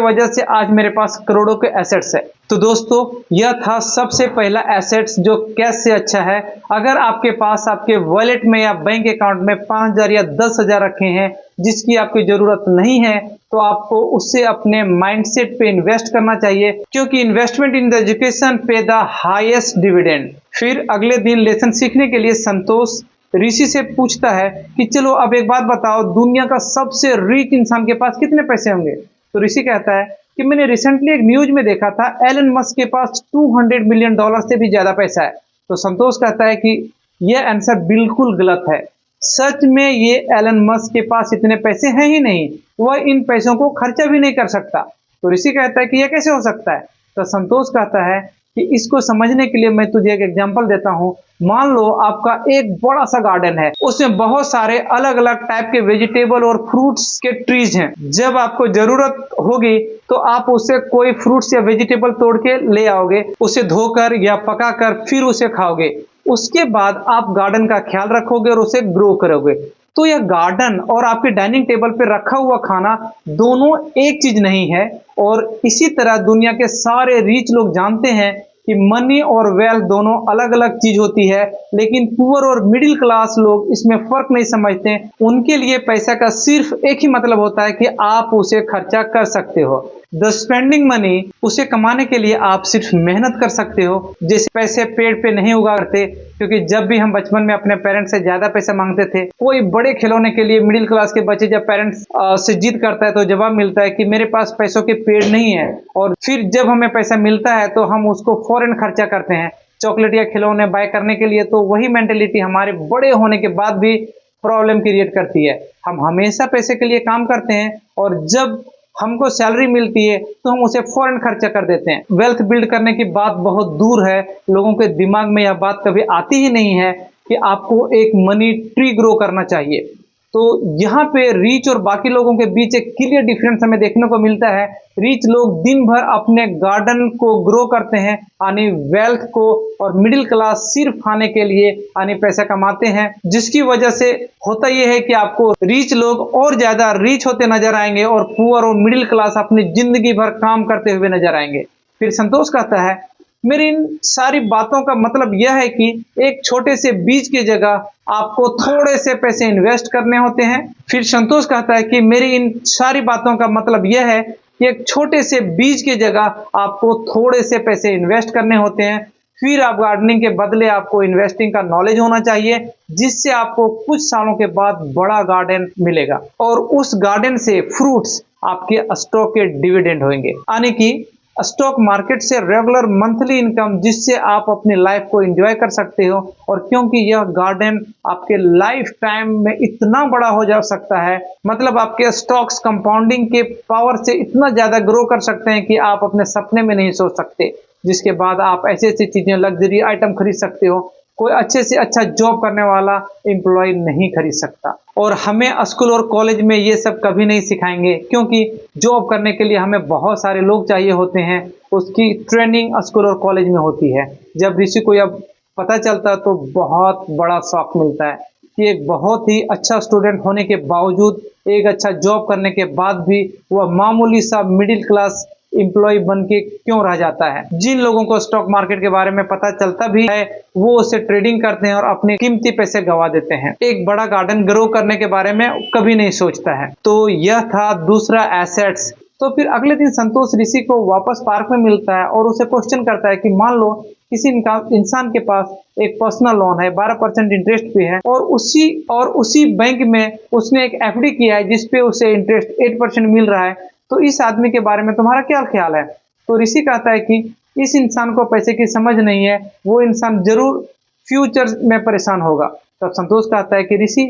वजह से आज मेरे पास करोड़ों के एसेट्स है। तो दोस्तों, यह था सबसे पहला एसेट्स जो कैश से अच्छा है। अगर आपके पास आपके वॉलेट में या बैंक अकाउंट में 5,000 या 10,000 रखे हैं जिसकी आपकी जरूरत नहीं है, तो आपको उससे अपने माइंडसेट पे इन्वेस्ट करना चाहिए, क्योंकि इन्वेस्टमेंट इन द एजुकेशन पे द हाईएस्ट डिविडेंड। फिर अगले दिन लेसन सीखने के लिए संतोष ऋषि से पूछता है कि चलो अब एक बात बताओ, दुनिया का सबसे रिच इंसान के पास कितने पैसे होंगे। तो ऋषि कहता है कि मैंने रिसेंटली एक न्यूज में देखा था, एलन मस्क के पास $200 मिलियन से भी ज्यादा पैसा है। तो संतोष कहता है कि यह आंसर बिल्कुल गलत है। सच में ये एलन मस्क के पास इतने पैसे हैं ही नहीं, वह इन पैसों को खर्चा भी नहीं कर सकता। तो ऋषि कहता है कि यह कैसे हो सकता है। तो संतोष कहता है कि इसको समझने के लिए मैं तुझे एक एग्जांपल देता हूं। मान लो आपका एक बड़ा सा गार्डन है, उसमें बहुत सारे अलग अलग टाइप के वेजिटेबल और फ्रूट्स के ट्रीज हैं। जब आपको जरूरत होगी तो आप उससे कोई फ्रूट्स या वेजिटेबल तोड़ के ले आओगे, उसे धोकर या पकाकर फिर उसे खाओगे। उसके बाद आप गार्डन का ख्याल रखोगे और उसे ग्रो करोगे। तो यह गार्डन और आपके डाइनिंग टेबल पर रखा हुआ खाना दोनों एक चीज नहीं है। और इसी तरह दुनिया के सारे रिच लोग जानते हैं कि मनी और वेल्थ दोनों अलग अलग चीज होती है, लेकिन पुअर और मिडिल क्लास लोग इसमें फर्क नहीं समझते। उनके लिए पैसा का सिर्फ एक ही मतलब होता है कि आप उसे खर्चा कर सकते हो। द स्पेंडिंग मनी, उसे कमाने के लिए आप सिर्फ मेहनत कर सकते हो। जैसे पैसे पेड़ पे नहीं उगा करते, क्योंकि जब भी हम बचपन में अपने पेरेंट्स से ज्यादा पैसा मांगते थे, कोई बड़े खिलौने के लिए मिडिल क्लास के बच्चे जब पेरेंट्स से जिद करता है तो जवाब मिलता है कि मेरे पास पैसों के पेड़ नहीं है। और फिर जब हमें पैसा मिलता है तो हम उसको फौरन खर्चा करते हैं चॉकलेट या खिलौने बाय करने के लिए। तो वही मेंटेलिटी हमारे बड़े होने के बाद भी प्रॉब्लम क्रिएट करती है। हम हमेशा पैसे के लिए काम करते हैं और जब हमको सैलरी मिलती है तो हम उसे फौरन खर्चा कर देते हैं। वेल्थ बिल्ड करने की बात बहुत दूर है, लोगों के दिमाग में यह बात कभी आती ही नहीं है कि आपको एक मनी ट्री ग्रो करना चाहिए। तो यहाँ पे रिच और बाकी लोगों के बीच एक क्लियर डिफरेंस हमें देखने को मिलता है। रिच लोग दिन भर अपने गार्डन को ग्रो करते हैं यानी वेल्थ को, और मिडिल क्लास सिर्फ खाने के लिए यानी पैसा कमाते हैं, जिसकी वजह से होता यह है कि आपको रिच लोग और ज्यादा रिच होते नजर आएंगे और पुअर और मिडिल क्लास अपनी जिंदगी भर काम करते हुए नजर आएंगे। फिर संतोष कहता है मेरी इन सारी बातों का मतलब यह है कि एक छोटे से बीज की जगह आपको थोड़े से पैसे इन्वेस्ट करने होते हैं। फिर संतोष कहता है कि मेरी इन सारी बातों का मतलब यह है कि एक छोटे से बीज की जगह आपको थोड़े से पैसे इन्वेस्ट करने होते हैं। फिर आप गार्डनिंग के बदले आपको इन्वेस्टिंग का नॉलेज होना चाहिए, जिससे आपको कुछ सालों के बाद बड़ा गार्डन मिलेगा और उस गार्डन से फ्रूट्स आपके स्टॉक के डिविडेंड होंगे, यानी कि स्टॉक मार्केट से रेगुलर मंथली इनकम, जिससे आप अपनी लाइफ को एंजॉय कर सकते हो। और क्योंकि यह गार्डन आपके लाइफ टाइम में इतना बड़ा हो जा सकता है, मतलब आपके स्टॉक्स कंपाउंडिंग के पावर से इतना ज्यादा ग्रो कर सकते हैं कि आप अपने सपने में नहीं सोच सकते, जिसके बाद आप ऐसी ऐसी चीजें लग्जरी आइटम खरीद सकते हो कोई अच्छे से अच्छा जॉब करने वाला एम्प्लॉय नहीं खरीद सकता। और हमें स्कूल और कॉलेज में ये सब कभी नहीं सिखाएंगे, क्योंकि जॉब करने के लिए हमें बहुत सारे लोग चाहिए होते हैं, उसकी ट्रेनिंग स्कूल और कॉलेज में होती है। जब ऋषि को यह पता चलता तो बहुत बड़ा शौक मिलता है कि एक बहुत ही अच्छा स्टूडेंट होने के बावजूद, एक अच्छा जॉब करने के बाद भी वह मामूली सा मिडिल क्लास एम्प्लॉय बन के क्यों रह जाता है। जिन लोगों को स्टॉक मार्केट के बारे में पता चलता भी है, वो उसे ट्रेडिंग करते हैं और अपने कीमती पैसे गवा देते हैं, एक बड़ा गार्डन ग्रो करने के बारे में कभी नहीं सोचता है। तो यह था दूसरा एसेट्स। तो फिर अगले दिन संतोष ऋषि को वापस पार्क में मिलता है और उसे क्वेश्चन करता है कि मान लो किसी इंसान के पास एक पर्सनल लोन है, 12% इंटरेस्ट पे है, और उसी बैंक में उसने एक एफडी किया है जिसपे उसे इंटरेस्ट 8% मिल रहा है। तो इस आदमी के बारे में तुम्हारा क्या ख्याल है? तो ऋषि कहता है कि इस इंसान को पैसे की समझ नहीं है, वो इंसान जरूर फ्यूचर में परेशान होगा। तब संतोष कहता है कि ऋषि,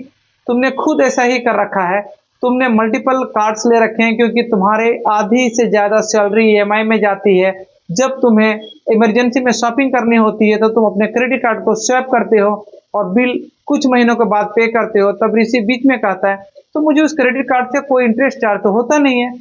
तुमने खुद ऐसा ही कर रखा है, तुमने मल्टीपल कार्ड्स ले रखे हैं क्योंकि तुम्हारे आधी से ज्यादा सैलरी ईएमआई में जाती है। जब तुम्हें इमरजेंसी में शॉपिंग करनी होती है तो तुम अपने क्रेडिट कार्ड को स्वैप करते हो और बिल कुछ महीनों के बाद पे करते हो। तब ऋषि बीच में कहता है तो मुझे उस क्रेडिट कार्ड से कोई इंटरेस्ट चार्ज तो होता नहीं है,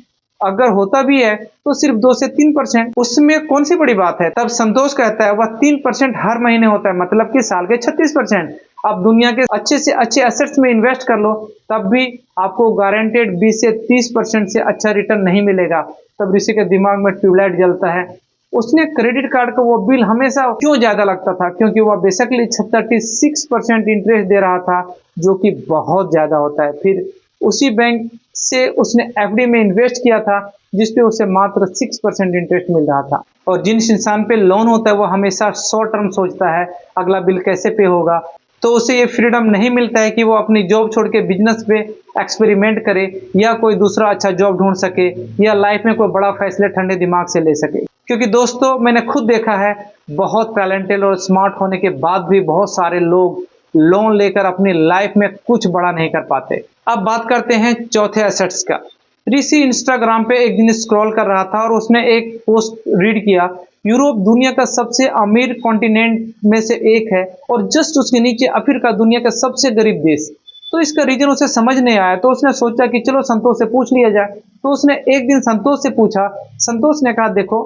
अगर होता भी है तो सिर्फ 2 से 3%, उसमें कौन सी बड़ी बात है। तब संतोष कहता है वह 3% हर महीने होता है, मतलब कि साल के 36%। आप दुनिया के अच्छे से अच्छे एसेट्स में इन्वेस्ट कर लो तब भी आपको गारंटेड 20 से 30% से अच्छा रिटर्न नहीं मिलेगा। तब ऋषि के दिमाग में ट्यूबलाइट जलता है। उसने क्रेडिट कार्ड का वो बिल हमेशा क्यों ज्यादा लगता था, क्योंकि वह बेसिकली 36% इंटरेस्ट दे रहा था, जो कि बहुत ज्यादा होता है। फिर उसी बैंक से उसने एफडी में इन्वेस्ट किया था जिसपे उसे मात्र 6% इंटरेस्ट मिल रहा था। और जिस इंसान पे लोन होता है वो हमेशा शॉर्ट टर्म सोचता है, अगला बिल कैसे पे होगा। तो उसे ये फ्रीडम नहीं मिलता है कि वो अपनी जॉब छोड़ के बिजनेस पे एक्सपेरिमेंट करे या कोई दूसरा अच्छा जॉब ढूंढ सके या लाइफ में कोई बड़ा फैसले ठंडे दिमाग से ले सके। क्योंकि दोस्तों मैंने खुद देखा है, बहुत टैलेंटेड और स्मार्ट होने के बाद भी बहुत सारे लोग लोन लेकर अपनी लाइफ में कुछ बड़ा नहीं कर पाते। अब बात करते हैं चौथे एसेट्स का। ऋषि इंस्टाग्राम पे एक दिन स्क्रॉल कर रहा था और उसने एक पोस्ट रीड किया, यूरोप दुनिया का सबसे अमीर कॉन्टिनेंट में से एक है और जस्ट उसके नीचे अफ्रीका दुनिया का सबसे गरीब देश। तो इसका रीजन उसे समझ नहीं आया, तो उसने सोचा कि चलो संतोष से पूछ लिया जाए। तो उसने एक दिन संतोष से पूछा। संतोष ने कहा देखो,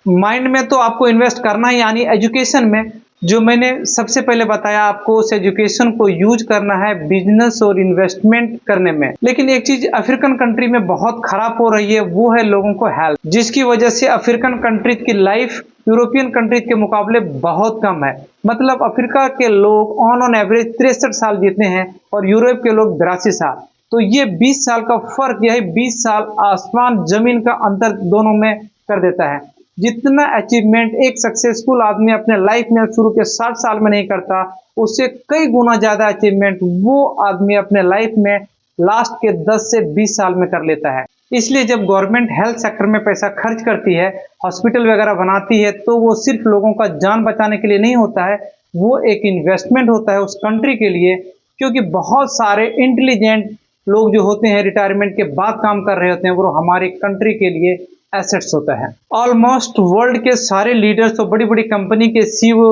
माइंड में तो आपको इन्वेस्ट करना है, यानी एजुकेशन में, जो मैंने सबसे पहले बताया आपको, उस एजुकेशन को यूज करना है बिजनेस और इन्वेस्टमेंट करने में। लेकिन एक चीज अफ्रीकन कंट्री में बहुत खराब हो रही है, वो है लोगों को हेल्थ, जिसकी वजह से अफ्रीकन कंट्रीज की लाइफ यूरोपियन कंट्रीज के मुकाबले बहुत कम है। मतलब अफ्रीका के लोग ऑन एवरेज 63 साल जीते हैं और यूरोप के लोग 82 साल। तो ये 20 साल का फर्क, यही 20 साल आसमान जमीन का अंतर दोनों में कर देता है। जितना अचीवमेंट एक सक्सेसफुल आदमी अपने लाइफ में शुरू के 60 साल में नहीं करता, उससे कई गुना ज्यादा अचीवमेंट वो आदमी अपने लाइफ में लास्ट के 10 से 20 साल में कर लेता है। इसलिए जब गवर्नमेंट हेल्थ सेक्टर में पैसा खर्च करती है, हॉस्पिटल वगैरह बनाती है, तो वो सिर्फ लोगों का जान बचाने के लिए नहीं होता है, वो एक इन्वेस्टमेंट होता है उस कंट्री के लिए। क्योंकि बहुत सारे इंटेलिजेंट लोग जो होते हैं रिटायरमेंट के बाद काम कर रहे होते हैं, वो हमारी कंट्री के लिए एसेट्स होता है। ऑलमोस्ट वर्ल्ड के सारे लीडर्स तो बड़ी बड़ी कंपनी के सीईओ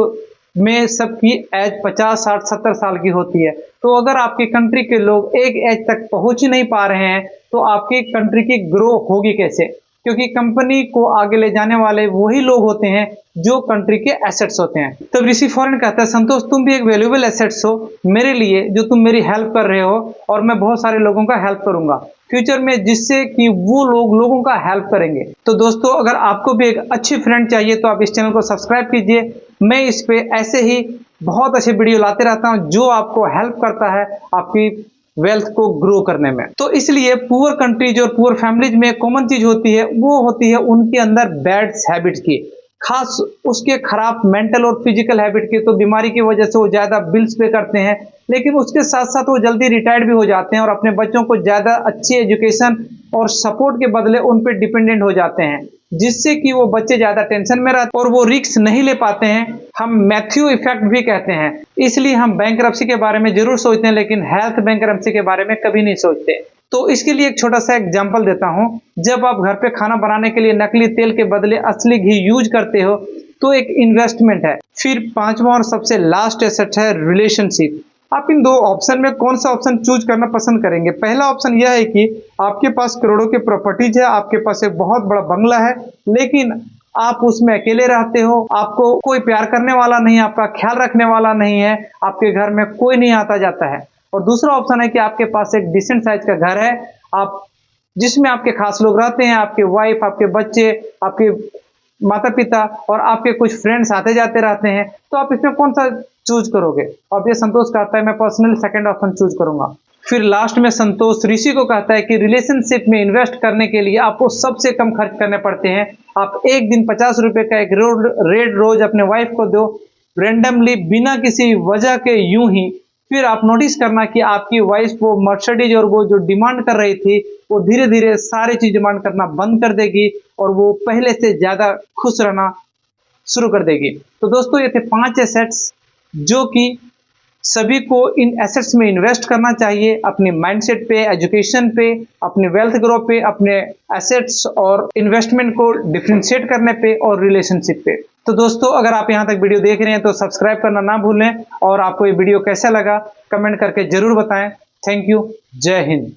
में सबकी एज 50, 60, 70 साल की होती है। तो अगर आपकी कंट्री के लोग एक एज तक पहुंच ही नहीं पा रहे हैं, तो आपकी कंट्री की ग्रो होगी कैसे? क्योंकि कंपनी को आगे ले जाने वाले वही लोग होते हैं जो कंट्री के एसेट्स होते हैं। तब ऋषि फॉरेन कहता है, संतोष तुम भी एक वैल्यूएबल एसेट्स हो मेरे लिए, जो तुम मेरी हेल्प कर रहे हो, और मैं बहुत सारे लोगों का हेल्प करूंगा फ्यूचर में, जिससे कि वो लोग लोगों का हेल्प करेंगे। तो दोस्तों, अगर आपको भी एक अच्छी फ्रेंड चाहिए तो आप इस चैनल को सब्सक्राइब कीजिए। मैं इस पे ऐसे ही बहुत अच्छे वीडियो लाते रहता हूं जो आपको हेल्प करता है आपकी वेल्थ को ग्रो करने में। तो इसलिए पुअर कंट्रीज और पुअर फैमिलीज में कॉमन चीज होती है, वो होती है उनके अंदर बैड हैबिट की, खास उसके खराब मेंटल और फिजिकल हैबिट की। तो बीमारी की वजह से वो ज्यादा बिल्स पे करते हैं, लेकिन उसके साथ साथ वो जल्दी रिटायर्ड भी हो जाते हैं और अपने बच्चों को ज्यादा अच्छी एजुकेशन और सपोर्ट के बदले उन पे डिपेंडेंट हो जाते हैं, जिससे कि वो बच्चे ज्यादा टेंशन में रहते और वो रिस्क नहीं ले पाते हैं। हम मैथ्यू इफेक्ट भी कहते हैं। इसलिए हम बैंकरप्सी के बारे में जरूर सोचते हैं, लेकिन हेल्थ बैंकरप्सी के बारे में कभी नहीं सोचते। तो इसके लिए एक छोटा सा एग्जांपल देता हूं। जब आप घर पे खाना बनाने के लिए नकली तेल के बदले असली घी यूज करते हो, तो एक इन्वेस्टमेंट है। फिर पांचवा और सबसे लास्ट एसेट है रिलेशनशिप। आप इन दो ऑप्शन में कौन सा ऑप्शन चूज करना पसंद करेंगे? पहला ऑप्शन यह है कि आपके पास करोड़ों की प्रॉपर्टीज है, आपके पास एक बहुत बड़ा बंगला है, लेकिन आप उसमें अकेले रहते हो, आपको कोई प्यार करने वाला नहीं, आपका ख्याल रखने वाला नहीं है, आपके घर में कोई नहीं आता जाता है। और दूसरा ऑप्शन है कि आपके पास एक डिसेंट साइज का घर है, आप जिसमें आपके खास लोग रहते हैं, आपके वाइफ, आपके बच्चे, आपके माता पिता और आपके कुछ फ्रेंड्स आते जाते रहते हैं। तो आप इसमें कौन सा चूज करोगे? अब ये संतोष कहता है मैं पर्सनली सेकंड ऑप्शन चूज करूंगा। फिर लास्ट में संतोष ऋषि को कहता है कि रिलेशनशिप में इन्वेस्ट करने के लिए आपको सबसे कम खर्च करने पड़ते हैं। आप एक दिन 50 रुपए का एक रेड रोज अपने वाइफ को दो, रेंडमली, बिना किसी वजह के, यूं ही। फिर आप नोटिस करना कि आपकी वाइफ वो मर्सिडीज और वो जो डिमांड कर रही थी, वो धीरे धीरे सारी चीज डिमांड करना बंद कर देगी और वो पहले से ज्यादा खुश रहना शुरू कर देगी। तो दोस्तों, ये थे 5 एसेट्स जो कि सभी को इन एसेट्स में इन्वेस्ट करना चाहिए, अपने माइंडसेट पे, एजुकेशन पे, अपने वेल्थ ग्रो पे, अपने एसेट्स और इन्वेस्टमेंट को डिफरेंशिएट करने पे और रिलेशनशिप पे। तो दोस्तों, अगर आप यहां तक वीडियो देख रहे हैं तो सब्सक्राइब करना ना भूलें, और आपको ये वीडियो कैसा लगा कमेंट करके जरूर बताएं। Thank you. जय हिंद।